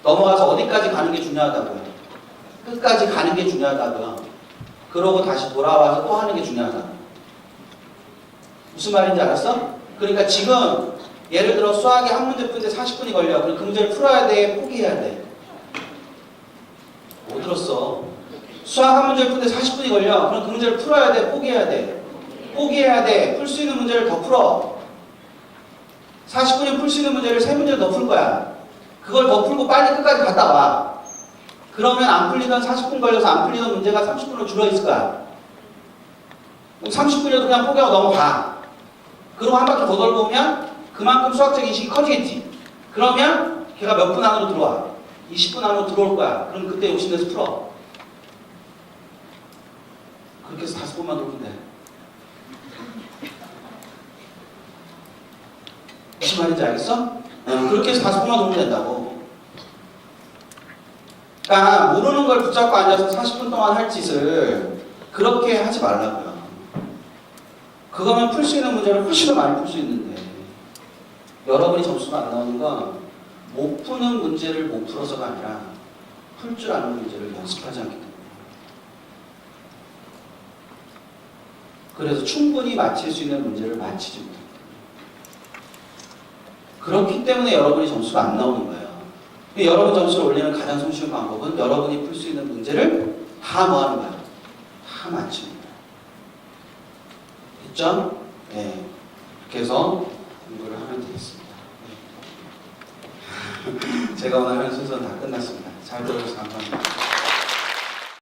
넘어가서 어디까지 가는 게 중요하다고요? 끝까지 가는 게 중요하다고요. 그러고 다시 돌아와서 또 하는 게 중요하다고. 무슨 말인지 알았어? 그러니까 지금 예를 들어 수학이 한 문제 푸는데 40분이 걸려. 그럼 그 문제를 풀어야 돼? 포기해야 돼? 못 들었어. 수학 한 문제를 푸는데 40분이 걸려. 그럼 그 문제를 풀어야 돼? 포기해야 돼? 포기해야 돼. 풀 수 있는 문제를 더 풀어. 40분이면 풀 수 있는 문제를 3문제 더 풀 거야. 그걸 더 풀고 빨리 끝까지 갔다 와. 그러면 안 풀리던 40분 걸려서 안 풀리던 문제가 30분으로 줄어있을 거야. 30분이라도 그냥 포기하고 넘어가. 그리고 한 바퀴 더 돌고 오면 그만큼 수학적 인식이 커지겠지. 그러면 걔가 몇 분 안으로 들어와? 20분 안으로 들어올 거야. 그럼 그때 욕심내서 풀어. 그렇게 해서 5번만 돌면 돼. 무슨 말인지 알겠어? 그렇게 해서 5번만 돌면 된다고. 그러니까 모르는 걸 붙잡고 앉아서 40분 동안 할 짓을 그렇게 하지 말라고요. 그거면 풀 수 있는 문제를 훨씬 더 많이 풀 수 있는데, 여러분이 점수가 안 나오는 건 못 푸는 문제를 못 풀어서가 아니라 풀 줄 아는 문제를 연습하지 않기 때문에. 그래서 충분히 맞힐 수 있는 문제를 맞히지 못합니다. 그렇기 때문에 여러분이 점수가 안 나오는 거예요. 여러분 점수를 올리는 가장 손쉬운 방법은 여러분이 풀 수 있는 문제를 다 뭐 하는 거예요? 다 맞추는 거예요. 됐죠? 네. 이렇게 해서 공부를 하면 되겠습니다. 네. 제가 오늘 하는 순서는 다 끝났습니다. 잘 들어주셔서 감사합니다.